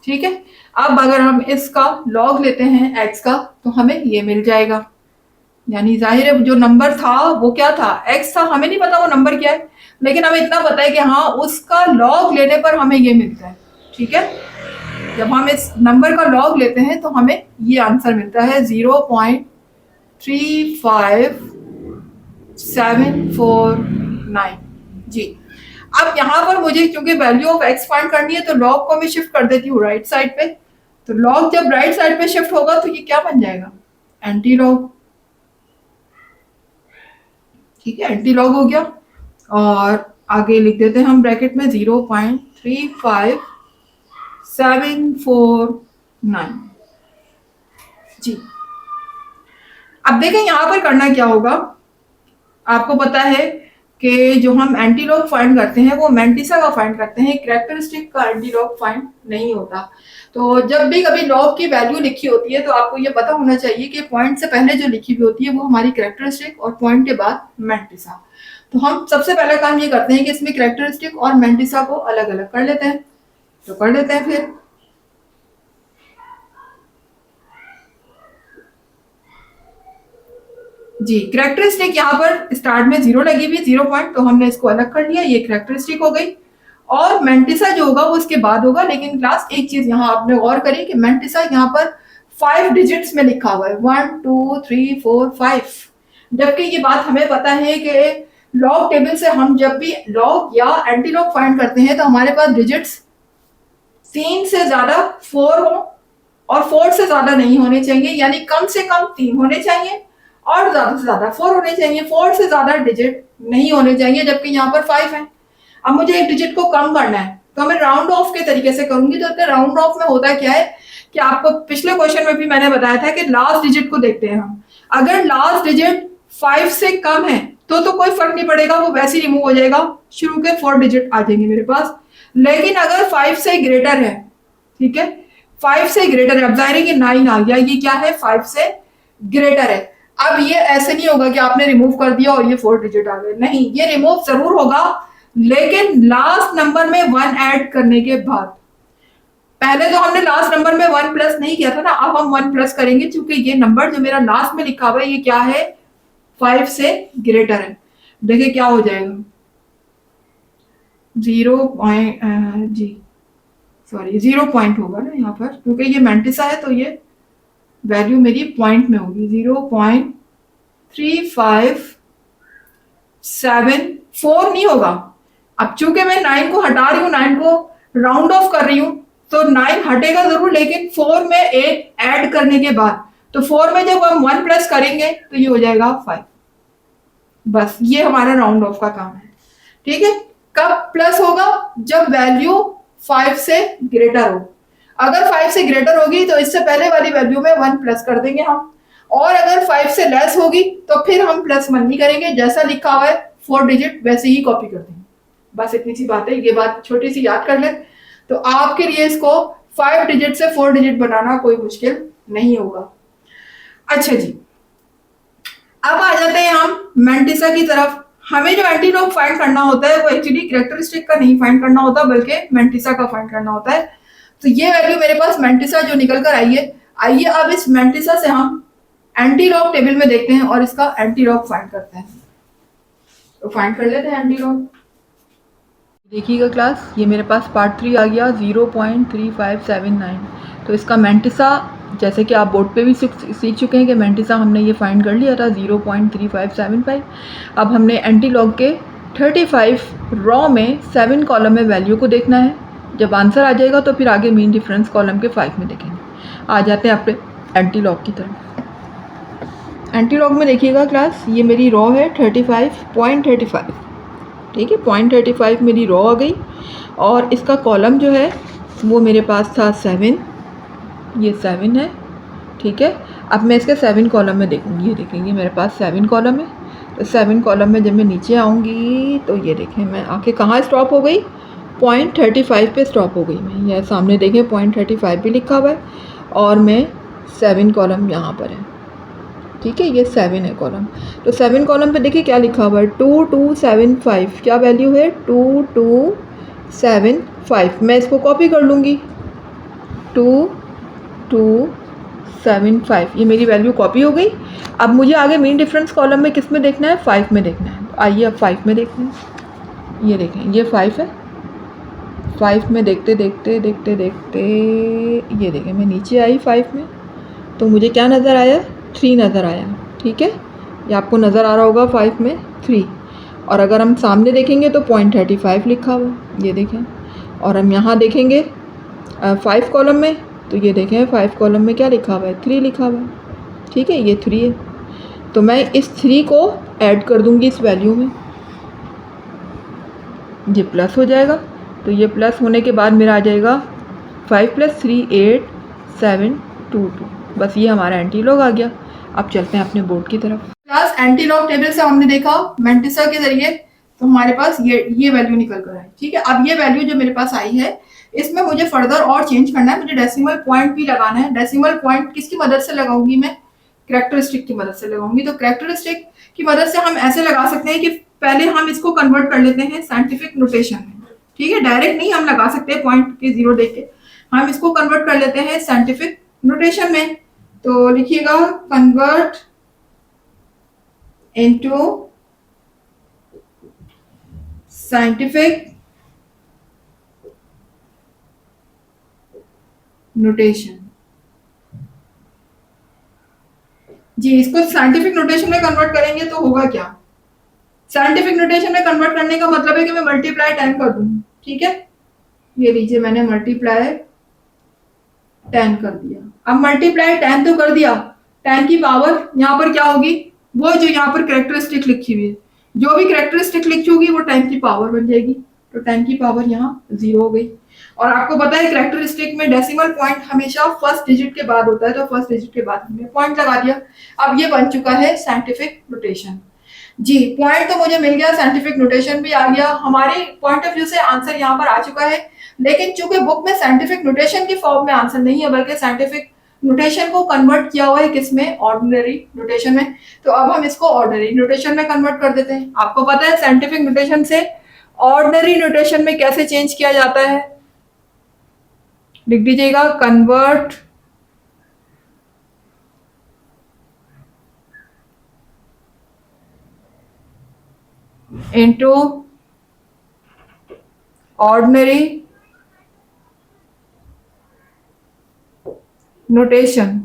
ठीक है। अब अगर हम इसका लॉग लेते हैं x का तो हमें ये मिल जाएगा, यानी जाहिर है जो नंबर था वो क्या था? x था, हमें नहीं पता वो नंबर क्या है, लेकिन हमें इतना पता है कि हाँ उसका लॉग लेने पर हमें ये मिलता है, ठीक है। जब हम इस नंबर का लॉग लेते हैं तो हमें ये आंसर मिलता है 0.35749। जी, अब यहाँ पर मुझे क्योंकि वैल्यू ऑफ x फाइंड करनी है तो लॉग को मैं शिफ्ट कर देती हूँ राइट साइड पे। तो लॉग जब राइट साइड पे शिफ्ट होगा तो ये क्या बन जाएगा? एंटी लॉग, ठीक है, एंटी लॉग हो गया। और आगे लिख देते हैं हम ब्रैकेट में 0.35749। जी, अब देखें यहाँ पर करना क्या होगा। आपको पता है कि जो हम एंटी लॉग फाइंड करते हैं वो मैंटिसा का फाइंड करते हैं, कैरेक्टरिस्टिक का एंटी लॉग फाइंड नहीं होता। तो जब भी कभी लॉग की वैल्यू लिखी होती है तो आपको ये पता होना चाहिए कि पॉइंट से पहले जो लिखी हुई होती है वो हमारी कैरेक्टरिस्टिक और पॉइंट के बाद मैंटिसा। तो हम सबसे पहला काम ये करते हैं कि इसमें कैरेक्टरिस्टिक और मैंटिसा को अलग अलग कर लेते हैं। तो कर लेते हैं फिर। जी, कैरेक्टरिस्टिक यहाँ पर स्टार्ट में 0 लगी हुई, 0 पॉइंट, तो हमने इसको अलग कर लिया, ये कैरेक्टरिस्टिक हो गई। और मैंटिसा जो होगा वो इसके बाद होगा, लेकिन क्लास एक चीज यहाँ आपने गौर करी कि मैंटिसा यहाँ पर 5 डिजिट्स में लिखा हुआ है, 1 2 3 4 5, जबकि ये बात हमें पता है कि लॉग टेबल से हम जब भी लॉग या एंटी लॉग फाइंड करते हैं तो हमारे पास डिजिट्स 3 से ज्यादा 4 हो और 4 से ज्यादा नहीं होने चाहिए, यानी कम से कम 3 होने चाहिए और ज्यादा से ज्यादा 4 होने चाहिए। 4 से ज्यादा डिजिट नहीं होने चाहिए, जबकि यहाँ पर 5 है। अब मुझे एक डिजिट को कम करना है तो मैं राउंड ऑफ के तरीके से करूंगी। तो राउंड ऑफ में होता क्या है कि आपको पिछले क्वेश्चन में भी मैंने बताया था कि लास्ट डिजिट को देखते हैं हम। अगर लास्ट डिजिट 5 से कम है तो कोई फर्क नहीं पड़ेगा, वो वैसे ही रिमूव हो जाएगा, शुरू के 4 डिजिट आ जाएंगे मेरे पास। लेकिन अगर 5 से ग्रेटर है, ठीक है, 5 से ग्रेटर है, अब जाहिर है कि 9 आ गया, ये क्या है? 5 से ग्रेटर है। अब ये ऐसे नहीं होगा कि आपने रिमूव कर दिया और ये 4 डिजिट आ गए, नहीं, ये रिमूव जरूर होगा लेकिन लास्ट नंबर में 1 ऐड करने के बाद। पहले तो हमने लास्ट नंबर में 1 प्लस नहीं किया था ना, अब हम 1 प्लस करेंगे क्योंकि ये नंबर जो मेरा लास्ट में लिखा हुआ है ये क्या है, 5 से ग्रेटर है। देखिए क्या हो जाएगा, 0 पॉइंट जी सॉरी 0 पॉइंट होगा ना यहाँ पर, क्योंकि ये मैंटिसा है तो ये वैल्यू मेरी पॉइंट में होगी। 0.3574 नहीं होगा। अब चूंकि मैं 9 को हटा रही हूँ, 9 को राउंड ऑफ कर रही हूँ, तो 9 हटेगा जरूर लेकिन 4 में 8 ऐड करने के बाद, तो 4 में जब हम 1 प्लस करेंगे तो ये हो जाएगा 5। बस ये हमारा राउंड ऑफ का काम है। ठीक है, कब प्लस होगा, जब वैल्यू 5 से ग्रेटर हो। अगर 5 से ग्रेटर होगी तो इससे पहले वाली वैल्यू में 1 प्लस कर देंगे हम, और अगर 5 से लेस होगी तो फिर हम प्लस 1 नहीं करेंगे, जैसा लिखा हुआ है 4 डिजिट वैसे ही कॉपी कर देंगे। बस इतनी सी बात है, ये बात छोटी सी याद कर ले तो आपके लिए इसको 5 डिजिट से 4 डिजिट बनाना कोई मुश्किल नहीं होगा। अच्छा जी, अब आ जाते हैं हम मैंटिसा की तरफ। हमें जो एंटीलॉग फाइंड करना होता है वो एक्चुअली कैरेक्टरिस्टिक का नहीं फाइंड करना होता बल्कि मैंटिसा का फाइंड करना होता है। तो ये वैल्यू मेरे पास मैंटिसा जो निकल कर आई है, आइए अब इस मैंटिसा से हम एंटीलॉग टेबल में देखते हैं और इसका एंटीलॉग फाइंड करते हैं। तो फाइंड कर लेते हैं एंटीलॉग। देखिएगा क्लास, ये मेरे पास पार्ट 3 आ गया 0.3579। तो इसका मैंटिसा जैसे कि आप बोर्ड पे भी सीख चुके हैं कि मैंटिसा हमने ये फाइंड कर लिया था 0.3575। अब हमने एंटीलॉग के 35 रॉ में 7 कॉलम में वैल्यू को देखना है। जब आंसर आ जाएगा तो फिर आगे मीन डिफरेंस कॉलम के 5 में देखेंगे। आ जाते हैं अपने एंटीलॉग की तरफ। एंटीलॉग में देखिएगा क्लास, ये मेरी रॉ है 35.35। ठीक है, 0.35 मेरी रॉ आ गई और इसका कॉलम जो है वो मेरे पास था 7, ये 7 है। ठीक है, अब मैं इसके 7 कॉलम में देखूँगी। ये देखेंगे मेरे पास 7 कॉलम है। तो 7 कॉलम में जब मैं नीचे आऊँगी तो ये देखें मैं आके कहाँ स्टॉप हो गई, 0.35 पे स्टॉप हो गई मैं। यह सामने देखें 0.35 भी लिखा हुआ है और मैं 7 कॉलम यहाँ पर है। ठीक है, ये 7 है कॉलम। तो 7 कॉलम पे देखिए क्या लिखा हुआ है, 2275। क्या वैल्यू है, 2275। मैं इसको कॉपी कर लूँगी, 2275, ये मेरी वैल्यू कॉपी हो गई। अब मुझे आगे मीन डिफरेंस कॉलम में किस में देखना है, 5 में देखना है। तो आइए अब 5 में देखते हैं। ये देखें ये 5 है। 5 में देखते देखते देखते देखते ये देखें मैं नीचे आई 5 में, तो मुझे क्या नज़र आया, 3 नज़र आया। ठीक है, ये आपको नज़र आ रहा होगा 5 में 3। और अगर हम सामने देखेंगे तो 0.35 लिखा हुआ, ये देखें। और हम यहाँ देखेंगे 5 कॉलम में, तो ये देखें 5 कॉलम में क्या लिखा हुआ है, 3 लिखा हुआ है। ठीक है, ये 3 है। तो मैं इस 3 को ऐड कर दूँगी इस वैल्यू में, ये प्लस हो जाएगा। तो ये प्लस होने के बाद मेरा आ जाएगा 5 + 3 8 7 2 2। बस ये हमारा एंटीलॉग आ गया। अब चलते हैं अपने बोर्ड की तरफ। क्लास एंटीलॉग टेबल से हमने देखा मैंटिसा के जरिए, तो हमारे पास ये वैल्यू निकल कर आई। ठीक है, अब ये वैल्यू जो मेरे पास आई है इसमें मुझे फर्दर और चेंज करना है, मुझे डेसिमल पॉइंट भी लगाना है। डेसिमल पॉइंट किसकी मदद से लगाऊंगी मैं, कैरेक्टरिस्टिक की मदद से लगाऊंगी। तो कैरेक्टरिस्टिक की मदद से हम ऐसे लगा सकते हैं कि पहले हम इसको कन्वर्ट कर लेते हैं साइंटिफिक नोटेशन में। ठीक है, डायरेक्ट नहीं हम लगा सकते पॉइंट के 0 देख के, हम इसको कन्वर्ट कर लेते हैं साइंटिफिक नोटेशन में। तो लिखिएगा कन्वर्ट इनटू साइंटिफिक नोटेशन। जी, इसको साइंटिफिक नोटेशन में कन्वर्ट करेंगे तो होगा क्या, साइंटिफिक नोटेशन में कन्वर्ट करने का मतलब है कि मैं मल्टीप्लाई 10 कर दूंगी। ठीक है, ये लीजिए मैंने मल्टीप्लाई 10 कर दिया। अब मल्टीप्लाई 10 तो कर दिया, 10 की पावर यहाँ पर क्या होगी, वो जो यहाँ पर कैरेक्टरिस्टिक लिखी हुई है, जो भी कैरेक्टरिस्टिक लिखी होगी वो 10 की पावर बन जाएगी। तो 10 की पावर यहाँ 0 हो गई। और आपको पता है कैरेक्टरिस्टिक में डेसिमल पॉइंट हमेशा फर्स्ट डिजिट के बाद होता है, तो फर्स्ट डिजिट के बाद हमने पॉइंट लगा दिया। अब ये बन चुका है साइंटिफिक नोटेशन। जी, पॉइंट तो मुझे मिल गया, साइंटिफिक नोटेशन भी आ गया। हमारे पॉइंट ऑफ व्यू से आंसर यहाँ पर आ चुका है, लेकिन चूंकि बुक में साइंटिफिक नोटेशन की फॉर्म में आंसर नहीं है बल्कि साइंटिफिक नोटेशन को कन्वर्ट किया हुआ है किसमें, ऑर्डिनरी नोटेशन में। तो अब हम इसको ऑर्डिनरी नोटेशन में कन्वर्ट कर देते हैं। आपको पता है साइंटिफिक नोटेशन से ऑर्डिनरी नोटेशन में कैसे चेंज किया जाता है, लिख दीजिएगा, कन्वर्ट इनटू ऑर्डिनरी नोटेशन।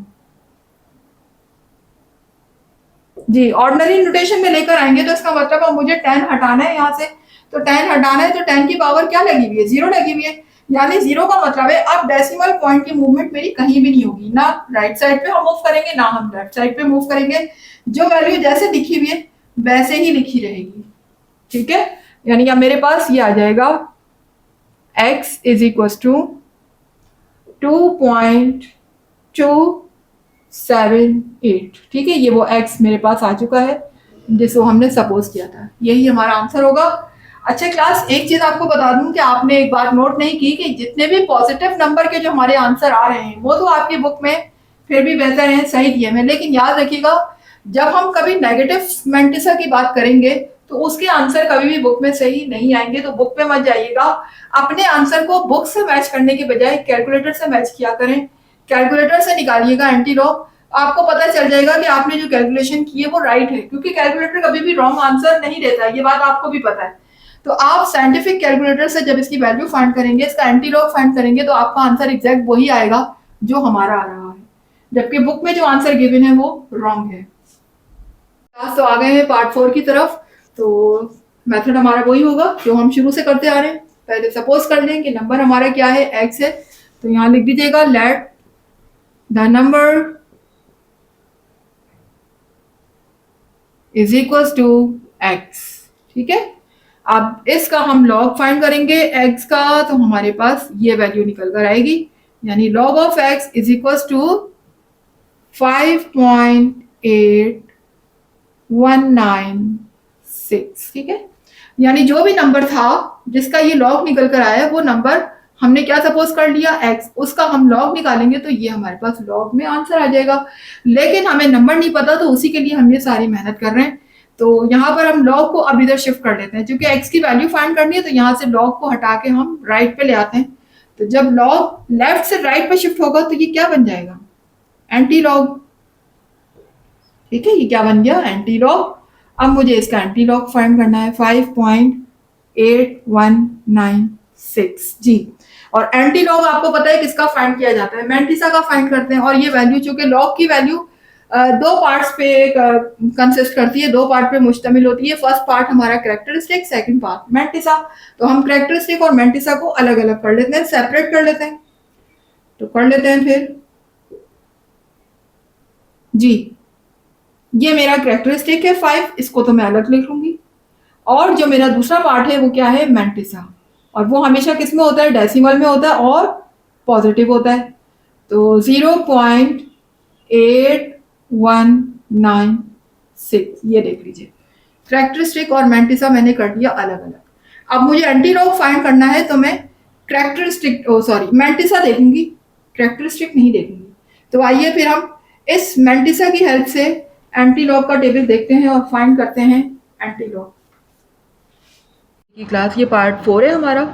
जी, ऑर्डिनरी नोटेशन में लेकर आएंगे तो इसका मतलब अब मुझे 10 हटाना है यहाँ से, तो 10 हटाना है तो 10 की पावर क्या लगी हुई है, 0 लगी हुई है। यानी 0 का मतलब है अब डेसिमल पॉइंट की मूवमेंट मेरी कहीं भी नहीं होगी, ना राइट साइड पे हम मूव करेंगे ना हम लेफ्ट साइड पे मूव करेंगे, जो वैल्यू जैसे लिखी हुई है वैसे ही लिखी रहेगी। ठीक है, यानी कि मेरे पास ये आ जाएगा x इज इक्वल टू 2.278। ठीक है, ये वो x मेरे पास आ चुका है जिसको हमने सपोज किया था, यही हमारा आंसर होगा। अच्छा क्लास, एक चीज आपको बता दूं कि आपने एक बात नोट नहीं की कि जितने भी पॉजिटिव नंबर के जो हमारे आंसर आ रहे हैं वो तो आपकी बुक में फिर भी बेहतर है, सही किए में, लेकिन याद रखिएगा जब हम कभी नेगेटिव मैंटिसा की बात करेंगे तो उसके आंसर कभी भी बुक में सही नहीं आएंगे। तो बुक पे मत जाइएगा, अपने आंसर को बुक से मैच करने के बजाय कैलकुलेटर से मैच किया करें। कैलकुलेटर से निकालिएगा एंटी लॉग, आपको पता चल जाएगा कि आपने जो कैलकुलेशन की है वो राइट है, क्योंकि कैलकुलेटर कभी भी रॉन्ग आंसर नहीं देता है, ये बात आपको भी पता है। तो आप साइंटिफिक कैलकुलेटर से जब इसकी वैल्यू फाइंड करेंगे, इसका एंटी लॉग फाइंड करेंगे, तो आपका आंसर एग्जैक्ट वही आएगा जो हमारा आ रहा है, जबकि बुक में जो आंसर गिवन है वो रॉन्ग है। तो आ गए हैं पार्ट 4 की तरफ। तो मेथड हमारा वही होगा जो हम शुरू से करते आ रहे हैं। पहले सपोज कर लें कि नंबर हमारा क्या है, x है, तो यहाँ लिख दीजिएगा let the number is equal to x। ठीक है, अब इसका हम लॉग फाइंड करेंगे x का, तो हमारे पास ये वैल्यू निकल कर आएगी, यानी log of x is equal to 5.8196। ठीक है, यानी जो भी नंबर था जिसका ये लॉग निकल कर आया वो नंबर हमने क्या सपोज कर लिया, x, उसका हम लॉग निकालेंगे तो ये हमारे पास लॉग में आंसर आ जाएगा। लेकिन हमें नंबर नहीं पता, तो उसी के लिए हम ये सारी मेहनत कर रहे हैं। तो यहाँ पर हम लॉग को अब इधर शिफ्ट कर लेते हैं, क्योंकि x की वैल्यू फाइंड करनी है, तो यहाँ से लॉग को हटा के हम राइट पे ले आते हैं। तो जब लॉग लेफ्ट से राइट पे शिफ्ट होगा तो ये क्या बन जाएगा, एंटी लॉग। ठीक है, ये क्या बन गया, एंटी लॉग। अब मुझे इसका एंटी लॉग फाइंड करना है 5.8196। जी, और एंटी लॉग आपको पता है किसका फाइंड किया जाता है, मैंटिसा का फाइंड करते हैं। और ये वैल्यू, चूंकि लॉग की वैल्यू दो पार्ट्स पे कंसिस्ट करती है, दो पार्ट पे मुश्तमिल होती है। फर्स्ट पार्ट हमारा कैरेक्टरिस्टिक, सेकंड पार्ट मैंटिसा। तो हम कैरेक्टरिस्टिक और मैंटिसा को अलग अलग कर लेते हैं, सेपरेट कर लेते हैं। तो कर लेते हैं फिर। जी, ये मेरा कैरेक्टरिस्टिक है 5, इसको तो मैं अलग लिख लूंगी। और जो मेरा दूसरा पार्ट है वो क्या है, मैंटिसा, और वो हमेशा किस में होता है, डेसिमल में होता है और पॉजिटिव होता है। तो 0.8196, ये देख लीजिए, कैरेक्टरिस्टिक और मैंटिसा मैंने कर दिया अलग अलग। अब मुझे एंटी लॉग फाइंड करना है, तो मैं कैरेक्टरिस्टिक मैंटिसा देखूंगी, कैरेक्टरिस्टिक नहीं देखूंगी। तो आइए फिर हम इस मैंटिसा की हेल्प से एंटी लॉग का टेबल देखते हैं और फाइंड करते हैं एंटी लॉग की। क्लास ये पार्ट 4 है हमारा,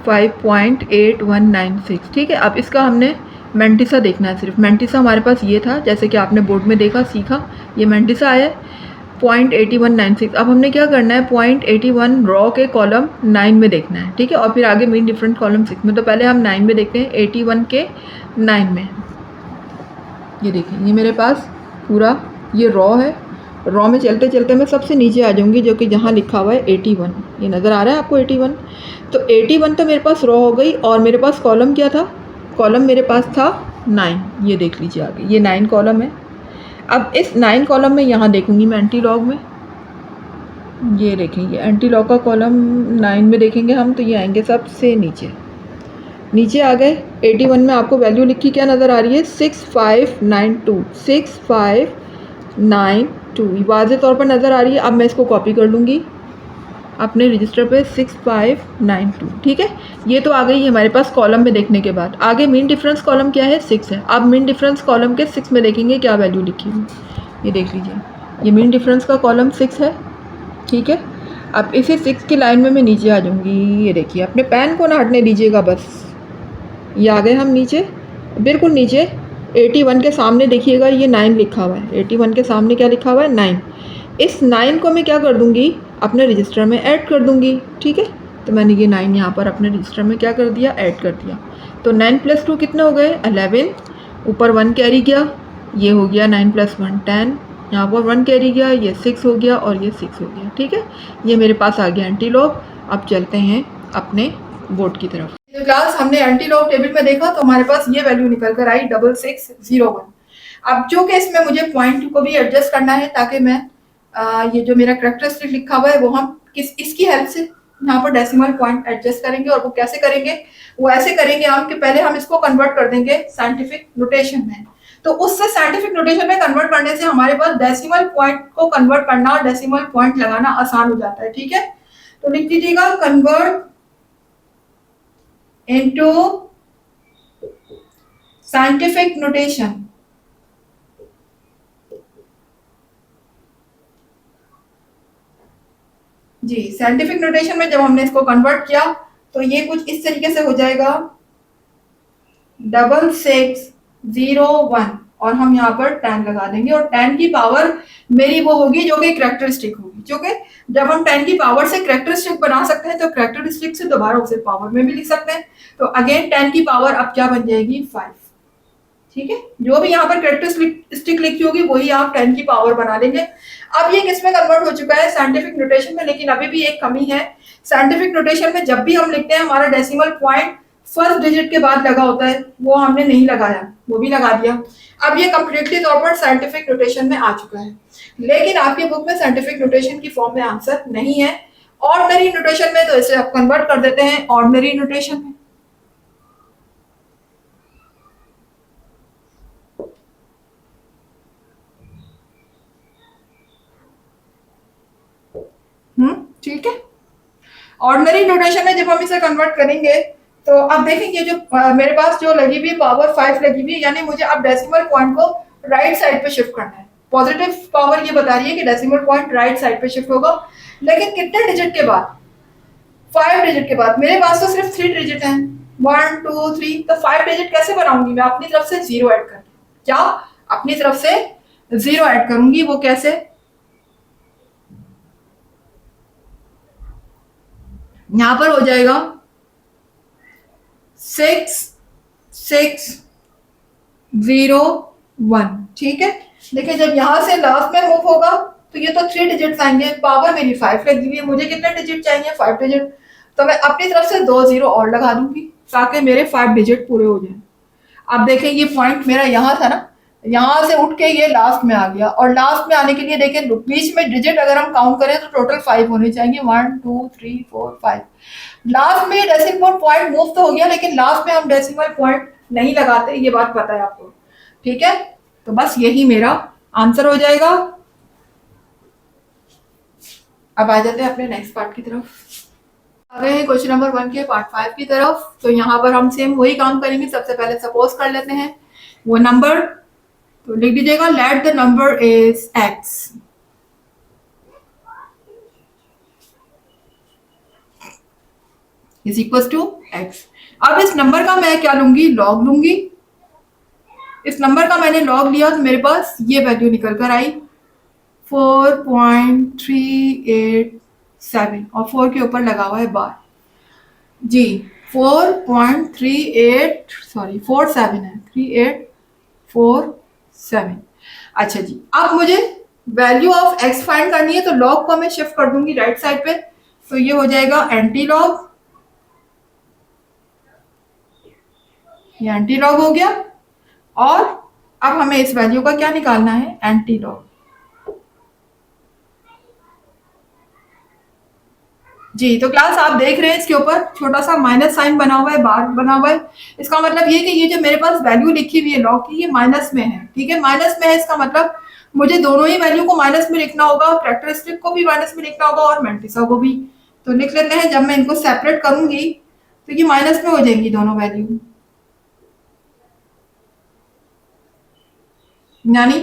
5.8196। ठीक है, अब इसका हमने मैंटिसा देखना है। सिर्फ मैंटिसा हमारे पास ये था, जैसे कि आपने बोर्ड में देखा, सीखा, ये मैंटिसा आया 0.8196। अब हमने क्या करना है, 0.81 रॉ के कॉलम 9 में देखना है। ठीक है, और फिर आगे मीन डिफरेंट कॉलम 6 में। तो पहले हम 9 में देखते हैं, 81 के 9 में। ये देखिए, ये मेरे पास पूरा ये रॉ है। रॉ में चलते चलते मैं सबसे नीचे आ जाऊंगी, जो कि जहाँ लिखा हुआ है 81। ये नज़र आ रहा है आपको 81। तो 81 तो मेरे पास रॉ हो गई, और मेरे पास कॉलम क्या था, कॉलम मेरे पास था 9। ये देख लीजिए आगे, ये 9 कॉलम है। अब इस 9 कॉलम में यहाँ देखूंगी मैं एंटी लॉग में, ये देखेंगे एंटी लॉग का कॉलम 9 में देखेंगे हम, तो ये आएंगे सबसे नीचे। नीचे आ गए, 81 में आपको वैल्यू लिखी क्या नज़र आ रही है, 6592। 6592 वाज़े तौर पर नज़र आ रही है। अब मैं इसको कॉपी कर लूँगी, अपने रजिस्टर पे 6592, ठीक है। ये तो आ गई हमारे पास कॉलम में देखने के बाद। आगे मीन डिफरेंस कॉलम क्या है, 6 है। अब मीन डिफरेंस कॉलम के 6 में देखेंगे क्या वैल्यू लिखी हुई, ये देख लीजिए, ये मीन डिफरेंस का कॉलम 6 है, ठीक है। अब इसी 6 की लाइन में मैं नीचे आ जाऊँगी, ये देखिए, अपने पेन को ना हटने दीजिएगा बस। ये आ गए हम नीचे, बिल्कुल नीचे 81 के सामने देखिएगा ये 9 लिखा हुआ है। 81 के सामने क्या लिखा हुआ है, 9। इस 9 को मैं क्या कर दूँगी, अपने रजिस्टर में ऐड कर दूँगी, ठीक है। तो मैंने ये 9 यहाँ पर अपने रजिस्टर में क्या कर दिया, ऐड कर दिया। तो 9 + 2 कितने हो गए, 11। ऊपर 1 कैरी गया, ये हो गया 9 + 1 10। यहाँ पर 1 कैरी गया, ये 6 हो गया और ये 6 हो गया, ठीक है। ये मेरे पास आ गया एंटीलॉग। अब चलते हैं अपने बोर्ड की तरफ। तो क्लास हमने एंटीलॉग टेबल में देखा तो हमारे पास ये वैल्यू निकल कर आई 6601। अब जो कि इसमें मुझे पॉइंट को भी एडजस्ट करना है ताकि मैं ये जो मेरा कैरेक्टरिस्टिक लिखा हुआ है वो हम इसकी हेल्प से यहाँ पर डेसिमल पॉइंट एडजस्ट करेंगे। और वो कैसे करेंगे, वो ऐसे करेंगे हम कि पहले हम इसको कन्वर्ट कर देंगे साइंटिफिक नोटेशन में। तो उससे साइंटिफिक नोटेशन में कन्वर्ट करने से हमारे पास डेसिमल पॉइंट को कन्वर्ट करना और डेसिमल पॉइंट लगाना आसान हो जाता है, ठीक है। तो लिख दीजिएगा कन्वर्ट इनटू साइंटिफिक नोटेशन। जी, साइंटिफिक नोटेशन में जब हमने इसको कन्वर्ट किया तो ये कुछ इस तरीके से हो जाएगा 6601 और हम यहाँ पर 10 लगा देंगे। और 10 की पावर मेरी वो होगी जो कि कैरेक्टरिस्टिक होगी, जो कि जब हम 10 की पावर से कैरेक्टरिस्टिक बना सकते हैं तो कैरेक्टरिस्टिक से दोबारा उसे पावर में भी लिख सकते हैं। तो अगेन 10 की पावर अब क्या बन जाएगी, 5, ठीक है। जो भी यहाँ पर कैरेक्टरिस्टिक लिखी होगी वही आप 10 की पावर बना लेंगे। अब ये किसमें कन्वर्ट हो चुका है, साइंटिफिक नोटेशन में। लेकिन अभी भी एक कमी है, साइंटिफिक नोटेशन में जब भी हम लिखते हैं हमारा डेसिमल पॉइंट फर्स्ट डिजिट के बाद लगा होता है, वो हमने नहीं लगाया, वो भी लगा दिया। अब ये कंप्लीटली तौर पर साइंटिफिक नोटेशन में आ चुका है। लेकिन आपकी बुक में साइंटिफिक नोटेशन की फॉर्म में आंसर नहीं है, ऑर्डिनरी नोटेशन में। तो इसे आप कन्वर्ट कर देते हैं ऑर्डिनरी नोटेशन में। ठीक है। ऑर्डिनरी नोटेशन में जब हम इसे कन्वर्ट करेंगे तो अब देखेंगे जो मेरे पास जो लगी हुई पावर 5 लगी हुई है, यानी मुझे अब डेसिमल पॉइंट को राइट साइड पे शिफ्ट करना है। पॉजिटिव पावर ये बता रही है कि डेसिमल पॉइंट राइट साइड पे शिफ्ट होगा। लेकिन कितने डिजिट के बाद, 5 डिजिट के बाद। मेरे पास तो सिर्फ 3 डिजिट हैं, 1 2 3। तो 5 डिजिट कैसे बनाऊंगी मैं, अपनी तरफ से 0 ऐड कर, क्या अपनी तरफ से 0 ऐड करूंगी, वो कैसे, यहां पर हो जाएगा 6601, ठीक है। देखिए जब यहां से लास्ट में मूव होगा तो ये तो 3 डिजिट आएंगे, पावर मेरी 5 लगी हुई है, मुझे कितने डिजिट चाहिए, 5 डिजिट। तो मैं अपनी तरफ से 2 0 और लगा दूंगी ताकि मेरे 5 डिजिट पूरे हो जाए। अब देखें ये पॉइंट मेरा यहाँ था ना, यहाँ से उठ के ये लास्ट में आ गया। और लास्ट में आने के लिए देखें बीच में डिजिट अगर हम काउंट करें तो टोटल 5 होने चाहिए, 1 2 3 4 5। लास्ट में डेसिमल पॉइंट मूव तो हो गया, लेकिन लास्ट में हम डेसिमल पॉइंट नहीं लगाते, ये बात पता है आपको, ठीक है। तो बस यही मेरा आंसर हो जाएगा। अब आ जाते हैं अपने नेक्स्ट पार्ट की तरफ। आ गए हैं क्वेश्चन नंबर 1 के पार्ट 5 की तरफ। तो यहाँ पर हम सेम वही काम करेंगे। सबसे पहले सपोज कर लेते हैं वो नंबर, तो लिख दीजिएगा let the number is x, is equal to x। अब इस नंबर का मैं क्या लूंगी, लॉग लूंगी। इस नंबर का मैंने लॉग लिया तो मेरे पास ये वैल्यू निकल कर आई 4.387 और 4 के ऊपर लगा हुआ है बार जी, 4.47 है, 3847। अच्छा जी, अब मुझे वैल्यू ऑफ x फाइंड करनी है तो लॉग को मैं शिफ्ट कर दूंगी राइट साइड पे। तो ये हो जाएगा एंटी लॉग, ये एंटी लॉग हो गया। और अब हमें इस वैल्यू का क्या निकालना है, एंटी लॉग जी। तो क्लास आप देख रहे हैं इसके ऊपर छोटा सा माइनस साइन बना हुआ है, बार बना हुआ है। इसका मतलब ये कि ये जो मेरे पास वैल्यू लिखी हुई है लॉग की, ये माइनस में है, ठीक है। माइनस में है इसका मतलब मुझे दोनों ही वैल्यू को माइनस में लिखना होगा, कैरेक्टरिस्टिक को भी माइनस में लिखना होगा और मैंटिसा को भी तो लिख लेते हैं, जब मैं इनको सेपरेट करूंगी तो ये माइनस में हो जाएंगी दोनों वैल्यू, यानी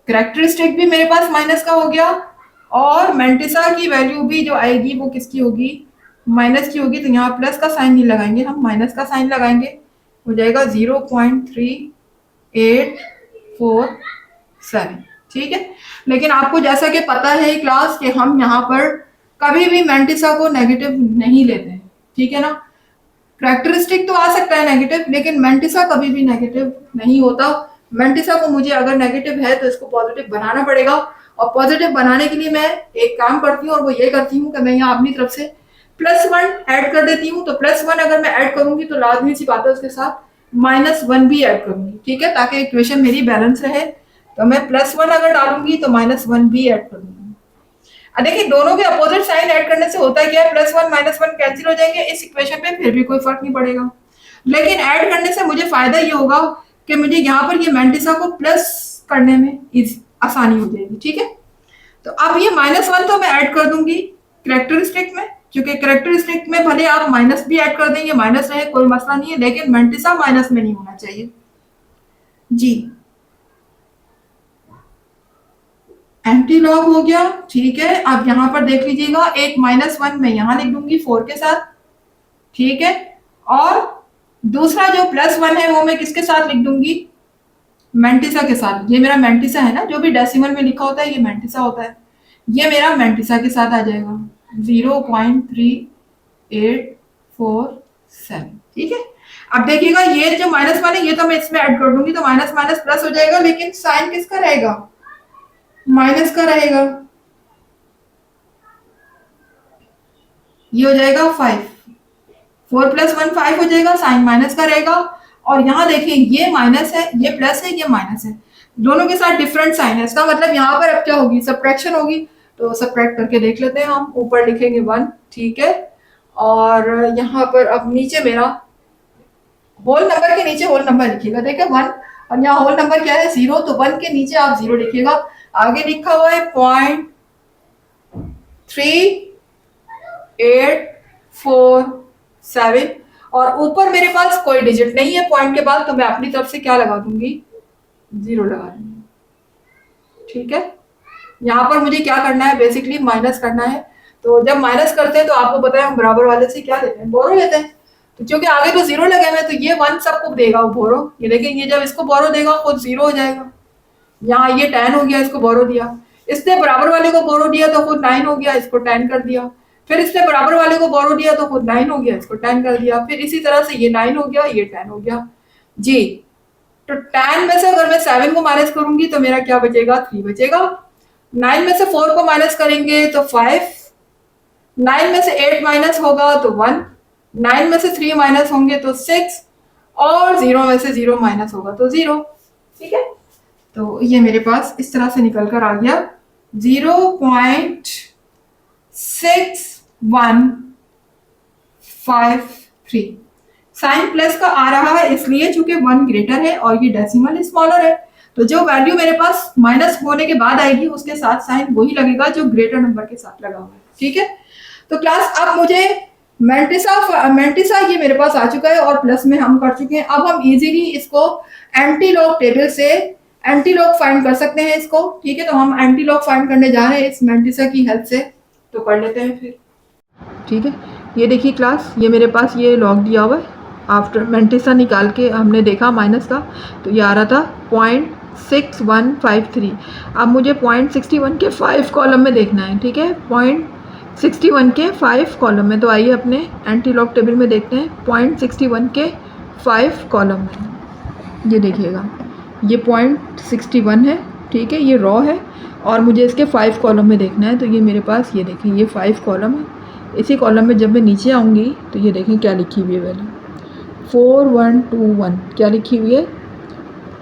करेक्टरिस्टिक भी मेरे पास माइनस का हो गया और मेंटिसा की वैल्यू भी जो आएगी वो किसकी होगी, माइनस की होगी। तो यहाँ प्लस का साइन नहीं लगाएंगे, हम माइनस का साइन लगाएंगे, हो जाएगा 0.3847। ठीक है, लेकिन आपको जैसा कि पता है क्लास कि हम यहाँ पर कभी भी मेंटिसा को नेगेटिव नहीं लेते हैं, ठीक है ना। करेक्टरिस्टिक तो आ सकता है नेगेटिव, लेकिन मेंटिसा कभी भी नेगेटिव नहीं होता। मेंटिसा को मुझे अगर नेगेटिव है तो इसको पॉजिटिव बनाना पड़ेगा, और पॉजिटिव बनाने के लिए मैं एक काम करती हूँ और वो ये करती हूँ कि मैं यहाँ अपनी तरफ से +1 ऐड कर देती हूँ। तो +1 अगर मैं ऐड करूंगी तो लाजमी सी बात है उसके साथ -1 भी ऐड करूंगी, ठीक है, ताकि इक्वेशन मेरी बैलेंस रहे। तो मैं +1 अगर डालूंगी तो -1 भी ऐड करूंगी। अब देखिए दोनों के अपोजिट साइन ऐड करने से होता है क्या है, +1 -1 कैंसिल हो जाएंगे इस इक्वेशन पे, फिर भी कोई फर्क नहीं पड़ेगा। लेकिन ऐड करने से मुझे फायदा ये होगा कि मुझे यहाँ पर ये मेंटिसा को प्लस करने में आसानी हो जाएगी, ठीक है। तो अब ये -1 तो मैं ऐड कर दूंगी करेक्टरिस्टिक में, क्योंकि करेक्टरिस्टिक में भले आप माइनस भी ऐड कर देंगे, माइनस रहे कोई मसला नहीं है, लेकिन मेंटिसा माइनस में नहीं होना चाहिए जी। एंटी लॉग हो गया, ठीक है। अब यहां पर देख लीजिएगा, एक -1 मैं यहां लिख दूंगी 4 के साथ, ठीक है, और दूसरा जो +1 है वो मैं किसके साथ लिख दूंगी, मेंटिसा के साथ। ये मेरा मेंटिसा है ना, जो भी डेसिमल में लिखा होता है ये मेंटिसा होता है, ये मेरा मेंटिसा के साथ आ जाएगा 0.3847, ठीक है। अब देखिएगा ये जो -1 है ये तो मैं इसमें ऐड कर दूंगी, तो माइनस माइनस प्लस हो जाएगा, लेकिन साइन किसका रहेगा, माइनस का रहेगा। ये हो जाएगा 5, 4 + 1 5 हो जाएगा, साइन माइनस का रहेगा। और यहाँ देखिए ये माइनस है, ये प्लस है, ये माइनस है, दोनों के साथ डिफरेंट साइन है। इसका मतलब यहाँ पर अब क्या होगी, सब्ट्रैक्शन होगी। तो सब्ट्रैक्ट करके देख लेते हैं हम। ऊपर लिखेंगे 1, ठीक है, और यहाँ पर अब नीचे मेरा होल नंबर के नीचे होल नंबर लिखिएगा, देखिए 1, और यहाँ होल नंबर क्या है 0, तो 1 के नीचे आप 0 लिखिएगा। आगे लिखा हुआ है 0.3847, और ऊपर मेरे पास कोई डिजिट नहीं है पॉइंट के बाद, तो मैं अपनी तरफ से क्या लगा दूंगी, 0 लगा दूंगी, ठीक है। यहाँ पर मुझे क्या करना है, बेसिकली माइनस करना है। तो जब माइनस करते हैं तो आपको पता है हम बराबर वाले से क्या लेते हैं, बोरो लेते हैं। तो क्योंकि आगे तो 0 लगे हुए, तो ये 1 सबको देगा वो बोरो, ये देखिए ये जब इसको बोरो देगा खुद 0 हो जाएगा। यहाँ ये 10 हो गया, इसको बोरो दिया, इसने बराबर वाले को बोरो दिया तो खुद 9 हो गया, इसको 10 कर दिया। फिर इसने बराबर वाले को बोरो दिया तो खुद 9 हो गया, इसको 10 कर दिया। फिर इसी तरह से ये 9 हो गया, ये 10 हो गया जी। तो 10 में से अगर मैं 7 को माइनस करूंगी तो मेरा क्या बचेगा, 3 बचेगा। 9 में से 4 को माइनस करेंगे तो 5, 9 में से 8 माइनस होगा तो 1, 9 में से 3 माइनस होंगे तो 6, और 0 में से 0 माइनस होगा तो 0, ठीक है। तो ये मेरे पास इस तरह से निकल कर आ गया 0.6153। साइन प्लस का आ रहा है इसलिए चूंकि 1 ग्रेटर है और ये डेसिमल स्मॉलर है, तो जो वैल्यू मेरे पास माइनस होने के बाद आएगी उसके साथ साइन वही लगेगा जो ग्रेटर नंबर के साथ लगा हुआ है, ठीक है। तो क्लास अब मुझे मेंटिसा ये मेरे पास आ चुका है और प्लस में हम कर चुके हैं। अब हम इजीली इसको एंटी लॉग टेबल से एंटी लॉग फाइंड कर सकते हैं इसको, ठीक है। तो हम एंटी लॉग फाइंड करने जा रहे हैं इस मेंटिसा की हेल्प से, तो कर लेते हैं फिर, ठीक है। ये देखिए क्लास, ये मेरे पास ये लॉग दिया हुआ है, आफ्टर मेंटिसा निकाल के हमने देखा माइनस का, तो ये आ रहा था 0.6153। अब मुझे 0.61 के 5 कॉलम में देखना है, ठीक है, 0.61 के 5 कॉलम में। तो आइए अपने एंटी लॉग टेबल में देखते हैं 0.61 के 5 कॉलम में। ये देखिएगा ये 0.61 है, ठीक है, ये रॉ है, और मुझे इसके 5 कॉलम में देखना है। तो ये मेरे पास ये देखें ये 5 कॉलम है। इसी कॉलम में जब मैं नीचे आऊँगी तो ये देखें क्या लिखी हुई है वैल्यू, 4121। क्या लिखी हुई है,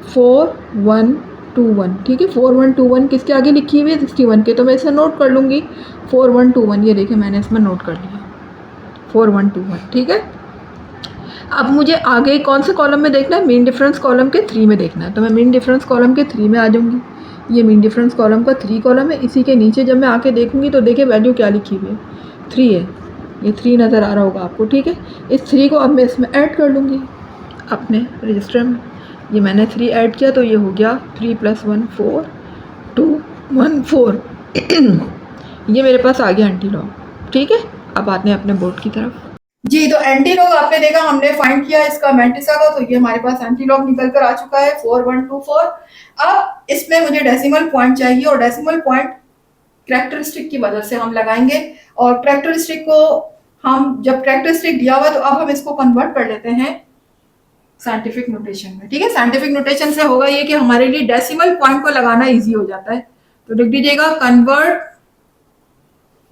4121, ठीक है। 4121 किसके आगे लिखी हुई है, 61 के, तो मैं इसे नोट कर लूँगी 4121। ये देखिए मैंने इसमें नोट कर लिया 4121, ठीक है। अब मुझे आगे कौन से कॉलम में देखना है, मीन डिफरेंस कॉलम के 3 में देखना है। तो मैं मीन डिफरेंस कॉलम के 3 में आ जाऊँगी। ये मीन डिफरेंस कॉलम का 3 कॉलम है। इसी के नीचे जब मैं आके देखूँगी तो देखिए वैल्यू क्या लिखी हुई है, 3 है, ये 3 नज़र आ रहा होगा आपको, ठीक है। इस 3 को अब मैं इसमें ऐड कर लूँगी अपने रजिस्टर में। ये मैंने 3 ऐड किया तो ये हो गया 3 + 1 4 2 1 4 ये मेरे पास आ गया एंटी लॉग, ठीक है। अब आते हैं अपने बोर्ड की तरफ। जी, तो एंटी लॉग आपने देखा, हमने फाइंड किया इसका मैंटिसा का, तो ये हमारे पास एंटी लॉग निकल कर आ चुका है 4124। अब इसमें मुझे डेसिमल पॉइंट चाहिए और डेसिमल पॉइंट कैरेक्टरिस्टिक की वजह से हम लगाएंगे। और कैरेक्टरिस्टिक को हम जब कैरेक्टरिस्टिक दिया हुआ तो अब हम इसको कन्वर्ट कर लेते हैं साइंटिफिक नोटेशन में, ठीक है। साइंटिफिक नोटेशन से होगा ये कि हमारे लिए डेसिमल पॉइंट को लगाना इजी हो जाता है। तो लिख दीजिएगा कन्वर्ट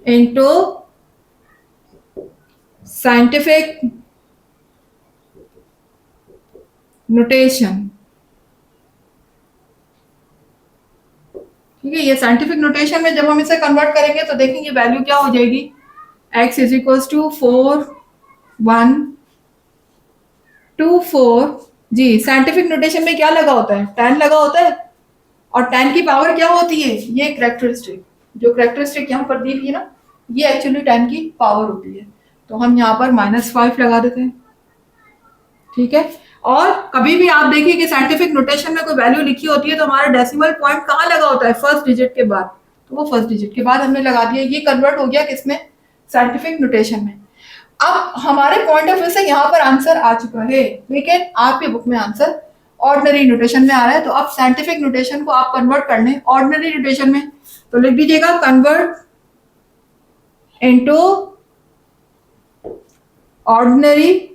इनटू साइंटिफिक नोटेशन, ठीक है। ये साइंटिफिक नोटेशन में जब हम इसे कन्वर्ट करेंगे तो देखेंगे वैल्यू क्या हो जाएगी, x = 4 1 2 4। जी, साइंटिफिक नोटेशन में क्या लगा होता है, 10 लगा होता है। और 10 की पावर क्या होती है, ये कैरेक्टरिस्टिक, जो कैरेक्टरिस्टिक यहाँ पर दी हुई है ना, ये एक्चुअली 10 की पावर होती है। तो हम यहाँ पर -5 लगा देते हैं, ठीक है। और कभी भी आप देखिए कि साइंटिफिक नोटेशन में कोई वैल्यू लिखी होती है तो हमारा डेसिमल पॉइंट कहाँ लगा होता है, फर्स्ट डिजिट के बाद। तो वो फर्स्ट डिजिट के बाद हमने लगा दिया, ये कन्वर्ट हो गया किसमें, साइंटिफिक नोटेशन में। अब हमारे पॉइंट ऑफ व्यू से यहाँ पर आंसर आ चुका है, लेकिन आपकी बुक में आंसर ऑर्डिनरी नोटेशन में आ रहा है। तो अब साइंटिफिक नोटेशन को आप कन्वर्ट कर लें ऑर्डिनरी नोटेशन में, तो लिख दीजिएगा कन्वर्ट इनटू ऑर्डिनरी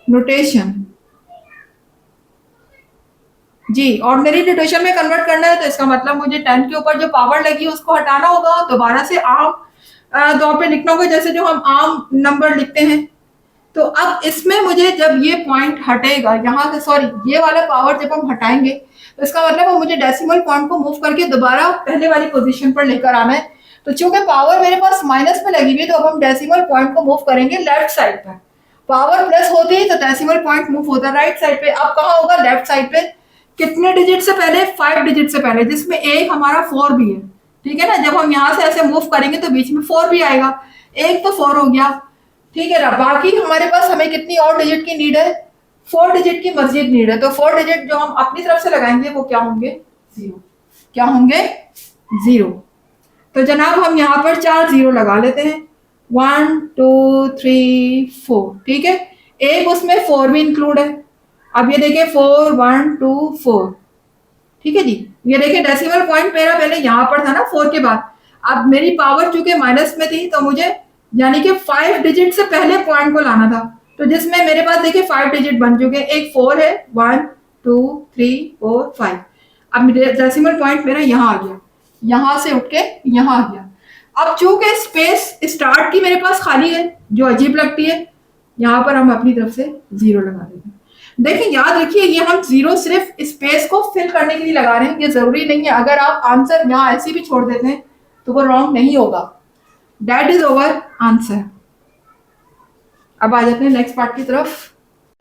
नोटेशन। जी, ऑर्डिनरी नोटेशन में कन्वर्ट करना है तो इसका मतलब मुझे 10 के ऊपर जो पावर लगी है उसको हटाना होगा, दोबारा से आम तौर पे लिखना होगा, जैसे जो हम आम नंबर लिखते हैं। तो अब इसमें मुझे जब ये पॉइंट हटेगा यहाँ से, सॉरी ये वाला पावर जब हम हटाएंगे तो इसका मतलब मुझे डेसिमल पॉइंट को मूव करके दोबारा पहले वाली पोजीशन पर लेकर आना है। तो चूंकि पावर मेरे पास माइनस में लगी हुई है तो अब हम डेसिमल पॉइंट को मूव करेंगे लेफ्ट साइड पर। पावर प्लस होती है तो डेसिमल पॉइंट मूव होता है राइट साइड पे। अब कहाँ होगा, लेफ्ट साइड पे। कितने डिजिट से पहले, 5 डिजिट से पहले, जिसमें एक हमारा 4 भी है, ठीक है ना। जब हम यहाँ से ऐसे मूव करेंगे तो बीच में 4 भी आएगा, एक तो 4 हो गया, ठीक है ना। बाकी हमारे पास हमें कितनी और डिजिट की नीड है, 4 डिजिट की मजीद नीड है। तो 4 डिजिट जो हम अपनी तरफ से लगाएंगे वो क्या होंगे, 0। क्या होंगे, 0। तो जनाब हम यहाँ पर 4 0 लगा लेते हैं, 1 2 3 4, ठीक है। एक उसमें 4 भी इंक्लूड है। अब ये देखिए 4 1 2 4, ठीक है जी। ये देखिए डेसिमल पॉइंट मेरा पहले यहाँ पर था ना 4 के बाद। अब मेरी पावर चूंकि माइनस में थी तो मुझे यानी कि 5 डिजिट से पहले पॉइंट को लाना था। तो जिसमें मेरे पास देखिए 5 डिजिट बन चुके हैं, एक 4 है, 1 2 3 4 5। अब डेसिमल पॉइंट मेरा यहाँ आ गया, यहाँ से उठ के यहाँ आ गया। अब चूंकि स्पेस स्टार्ट की मेरे पास खाली है जो अजीब लगती है, यहाँ पर हम अपनी तरफ से 0 लगा देते हैं। देखिए याद रखिए ये हम 0 सिर्फ स्पेस को फिल करने के लिए लगा रहे हैं, ये जरूरी नहीं है। अगर आप आंसर यहाँ ऐसे भी छोड़ देते हैं तो वो रॉन्ग नहीं होगा। That is our answer. अब आ जाते हैं नेक्स्ट पार्ट की तरफ।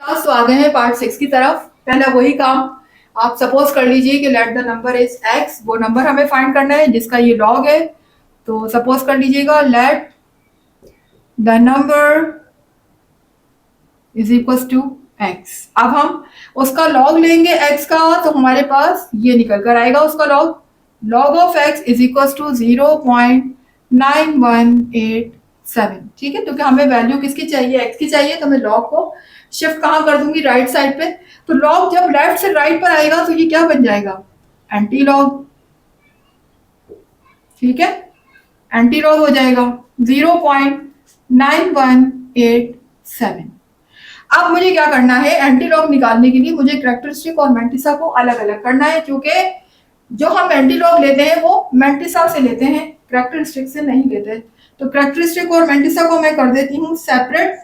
तो आ गए हैं पार्ट 6 की तरफ। पहला वही काम, आप सपोज कर लीजिए कि late the number is x, वो नंबर हमें फाइंड करना है जिसका ये लॉग है। तो सपोज कर लीजिएगा let the number is equal to x। अब हम उसका लॉग लेंगे x का, तो हमारे पास ये निकल कर आएगा उसका log. Log of x is equal to 0.9187, ठीक है। क्योंकि हमें वैल्यू किसकी चाहिए, x की चाहिए, तो मैं लॉग को शिफ्ट कहाँ कर दूंगी, राइट साइड पे। तो लॉग जब लेफ्ट से राइट पर आएगा तो ये क्या बन जाएगा, एंटी लॉग, ठीक है। एंटी लॉग हो जाएगा 0.9187। अब मुझे क्या करना है, एंटी लॉग निकालने के लिए मुझे कैरेक्टरिस्टिक और मैंटिसा को अलग अलग करना है, क्योंकि जो हम एंटी लॉग लेते हैं वो मैंटिसा से लेते हैं, कैरेक्टरिस्टिक से नहीं लेते। तो कैरेक्टरिस्टिक और मैंटिसा को मैं कर देती हूँ सेपरेट।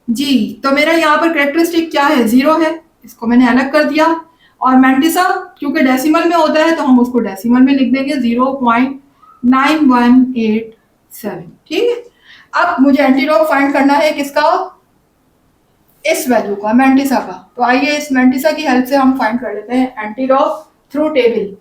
जी, तो मेरा यहाँ पर कैरेक्टरिस्टिक क्या है, 0 है, इसको मैंने अलग कर दिया। और मैंटिसा क्योंकि डेसिमल में होता है तो हम उसको डेसिमल में लिख देंगे 0.9187, ठीक है। अब मुझे एंटी लॉग फाइंड करना है किसका, इस वैल्यू का, मैंटिसा का। तो आइए इस मैंटिसा की हेल्प से हम फाइंड कर लेते हैं एंटी लॉग थ्रू टेबल।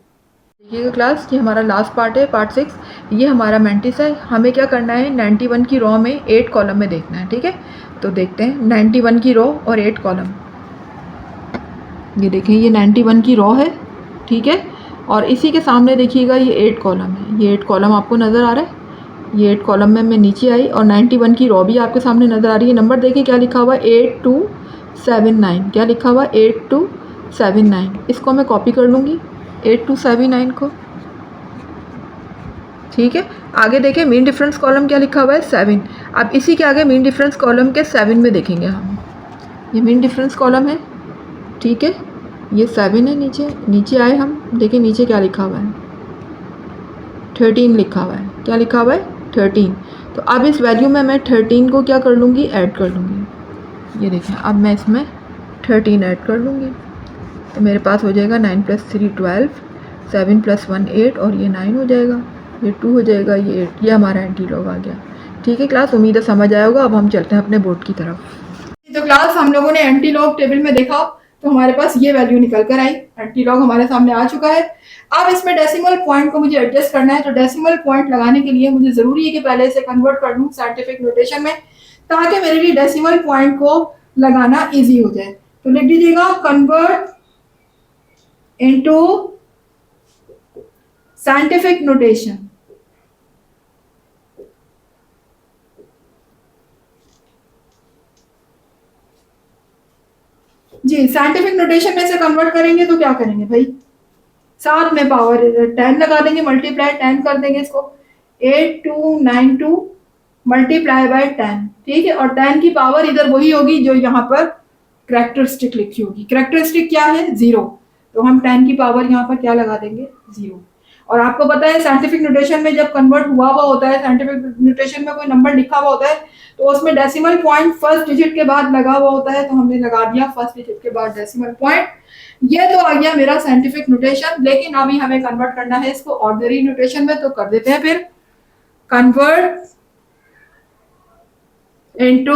देखिएगा क्लास, ये हमारा लास्ट पार्ट है, पार्ट 6। ये हमारा मेंटिस है। हमें क्या करना है, 91 की रो में 8 कॉलम में देखना है, ठीक है। तो देखते हैं 91 की रो और 8 कॉलम। ये देखें, ये 91 की रो है, ठीक है। और इसी के सामने देखिएगा ये 8 कॉलम है। ये 8 कॉलम आपको नज़र आ रहा है। ये 8 कॉलम में मैं नीचे आई और 91 की रो भी आपके सामने नज़र आ रही है। नंबर देखिए क्या लिखा हुआ है, 8279। क्या लिखा हुआ है, 8279। इसको मैं कॉपी कर लूँगी, 8279 को, ठीक है। आगे देखें, मीन डिफरेंस कॉलम क्या लिखा हुआ है, 7। अब इसी के आगे मीन डिफरेंस कॉलम के 7 में देखेंगे हम। ये मीन डिफरेंस कॉलम है, ठीक है। ये 7 है। नीचे आए हम, देखिए नीचे क्या लिखा हुआ है, 13 लिखा हुआ है। क्या लिखा हुआ है, 13। तो अब इस वैल्यू में मैं 13 को क्या कर लूँगी, ऐड कर लूँगी। ये देखें, अब मैं इसमें 13 ऐड कर लूँगी तो मेरे पास हो जाएगा 9 + 3 12, 7 + 1 8 और ये 9 हो जाएगा, ये 2 हो जाएगा, ये 8। ये हमारा एंटी लॉग आ गया, ठीक है क्लास। उम्मीद है समझ आया होगा। अब हम चलते हैं अपने बोर्ड की तरफ। तो क्लास, हम लोगों ने एंटी लॉग टेबल में देखा तो हमारे पास ये वैल्यू निकल कर आई। एंटी लॉग हमारे सामने आ चुका है। अब इसमें डेसिमल पॉइंट को मुझे एडजस्ट करना है। तो डेसिमल पॉइंट लगाने के लिए मुझे जरूरी है कि पहले इसे कन्वर्ट कर लूँ साइंटिफिक नोटेशन में, ताकि मेरे लिए डेसिमल पॉइंट को लगाना इजी हो जाए। तो लिख दीजिएगा, कन्वर्ट इनटू साइंटिफिक नोटेशन। जी, साइंटिफिक नोटेशन में से कन्वर्ट करेंगे तो क्या करेंगे भाई, साथ में पावर 10 लगा देंगे, मल्टीप्लाई 10 कर देंगे इसको, 8292 मल्टीप्लाई बाय 10, ठीक है। और 10 की पावर इधर वही होगी जो यहाँ पर करेक्टरिस्टिक लिखी होगी। करेक्टरिस्टिक क्या है, 0। तो हम 10 की पावर यहाँ पर क्या लगा देंगे, 0। और आपको पता है साइंटिफिक नोटेशन में जब कन्वर्ट हुआ होता है, साइंटिफिक नोटेशन में कोई नंबर लिखा हुआ होता है तो उसमें डेसिमल पॉइंट फर्स्ट डिजिट के बाद लगा हुआ होता है। तो हमने लगा दिया फर्स्ट डिजिट के बाद डेसिमल पॉइंट। ये तो आ गया मेरा साइंटिफिक नोटेशन। लेकिन अभी हमें कन्वर्ट करना है इसको ऑर्डिनरी नोटेशन में, तो कर देते हैं फिर, कन्वर्ट इनटू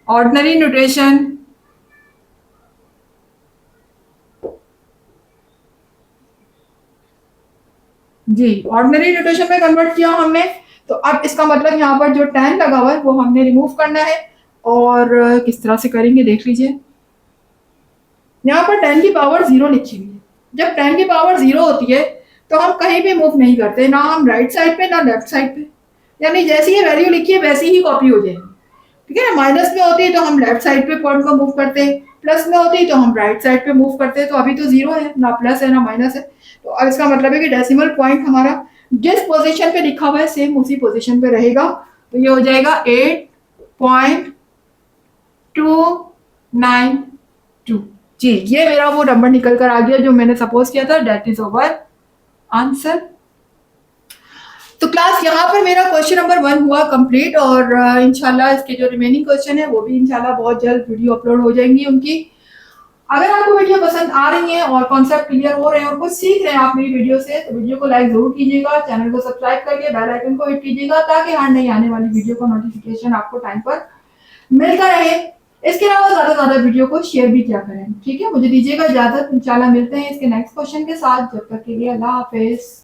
ऑर्डिनरी नोटेशन। जी, ऑर्डिनरी नोटेशन में कन्वर्ट किया हमने। तो अब इसका मतलब यहाँ पर जो 10 लगा हुआ है वो हमने रिमूव करना है। और किस तरह से करेंगे देख लीजिए। यहाँ पर 10 की पावर 0 लिखी हुई है। जब 10 की पावर 0 होती है तो हम कहीं भी मूव नहीं करते, ना हम राइट साइड पे ना लेफ्ट साइड पे। यानी जैसी ये वैल्यू लिखी है वैसी ही कॉपी हो जाएगी, ठीक है ना। माइनस में होती है तो हम लेफ्ट साइड पे पॉइंट को मूव करते हैं, प्लस में होती है तो हम राइट साइड पे मूव करते हैं। तो अभी तो 0 है, ना प्लस है ना माइनस है। तो अब इसका मतलब है कि डेसिमल पॉइंट हमारा जिस पोजीशन पे लिखा हुआ है सेम उसी पोजीशन पे रहेगा। तो ये हो जाएगा 8.292। जी, ये मेरा वो नंबर निकल कर आ गया जो मैंने सपोज किया था। That is our answer. तो क्लास, यहाँ पर मेरा क्वेश्चन नंबर 1 हुआ कंप्लीट। और इंशाल्लाह इसके जो रिमेनिंग क्वेश्चन है वो भी इंशाल्लाह बहुत जल्द वीडियो अपलोड हो जाएंगी उनकी। अगर आपको वीडियो पसंद आ रही है और कॉन्सेप्ट क्लियर हो रहे हैं और कुछ सीख रहे हैं आप मेरी वीडियो से, तो वीडियो को लाइक जरूर कीजिएगा, चैनल को सब्सक्राइब करके बेल आइकन को हिट कीजिएगा, ताकि हर नई आने वाली वीडियो का नोटिफिकेशन आपको टाइम पर मिलता रहे। इसके अलावा ज्यादा ज्यादा वीडियो को शेयर भी किया करें, ठीक है। मुझे दीजिएगा इजाजत, इंशाल्लाह मिलते हैं इसके नेक्स्ट क्वेश्चन के साथ। जब तक के लिए अल्लाह हाफिज।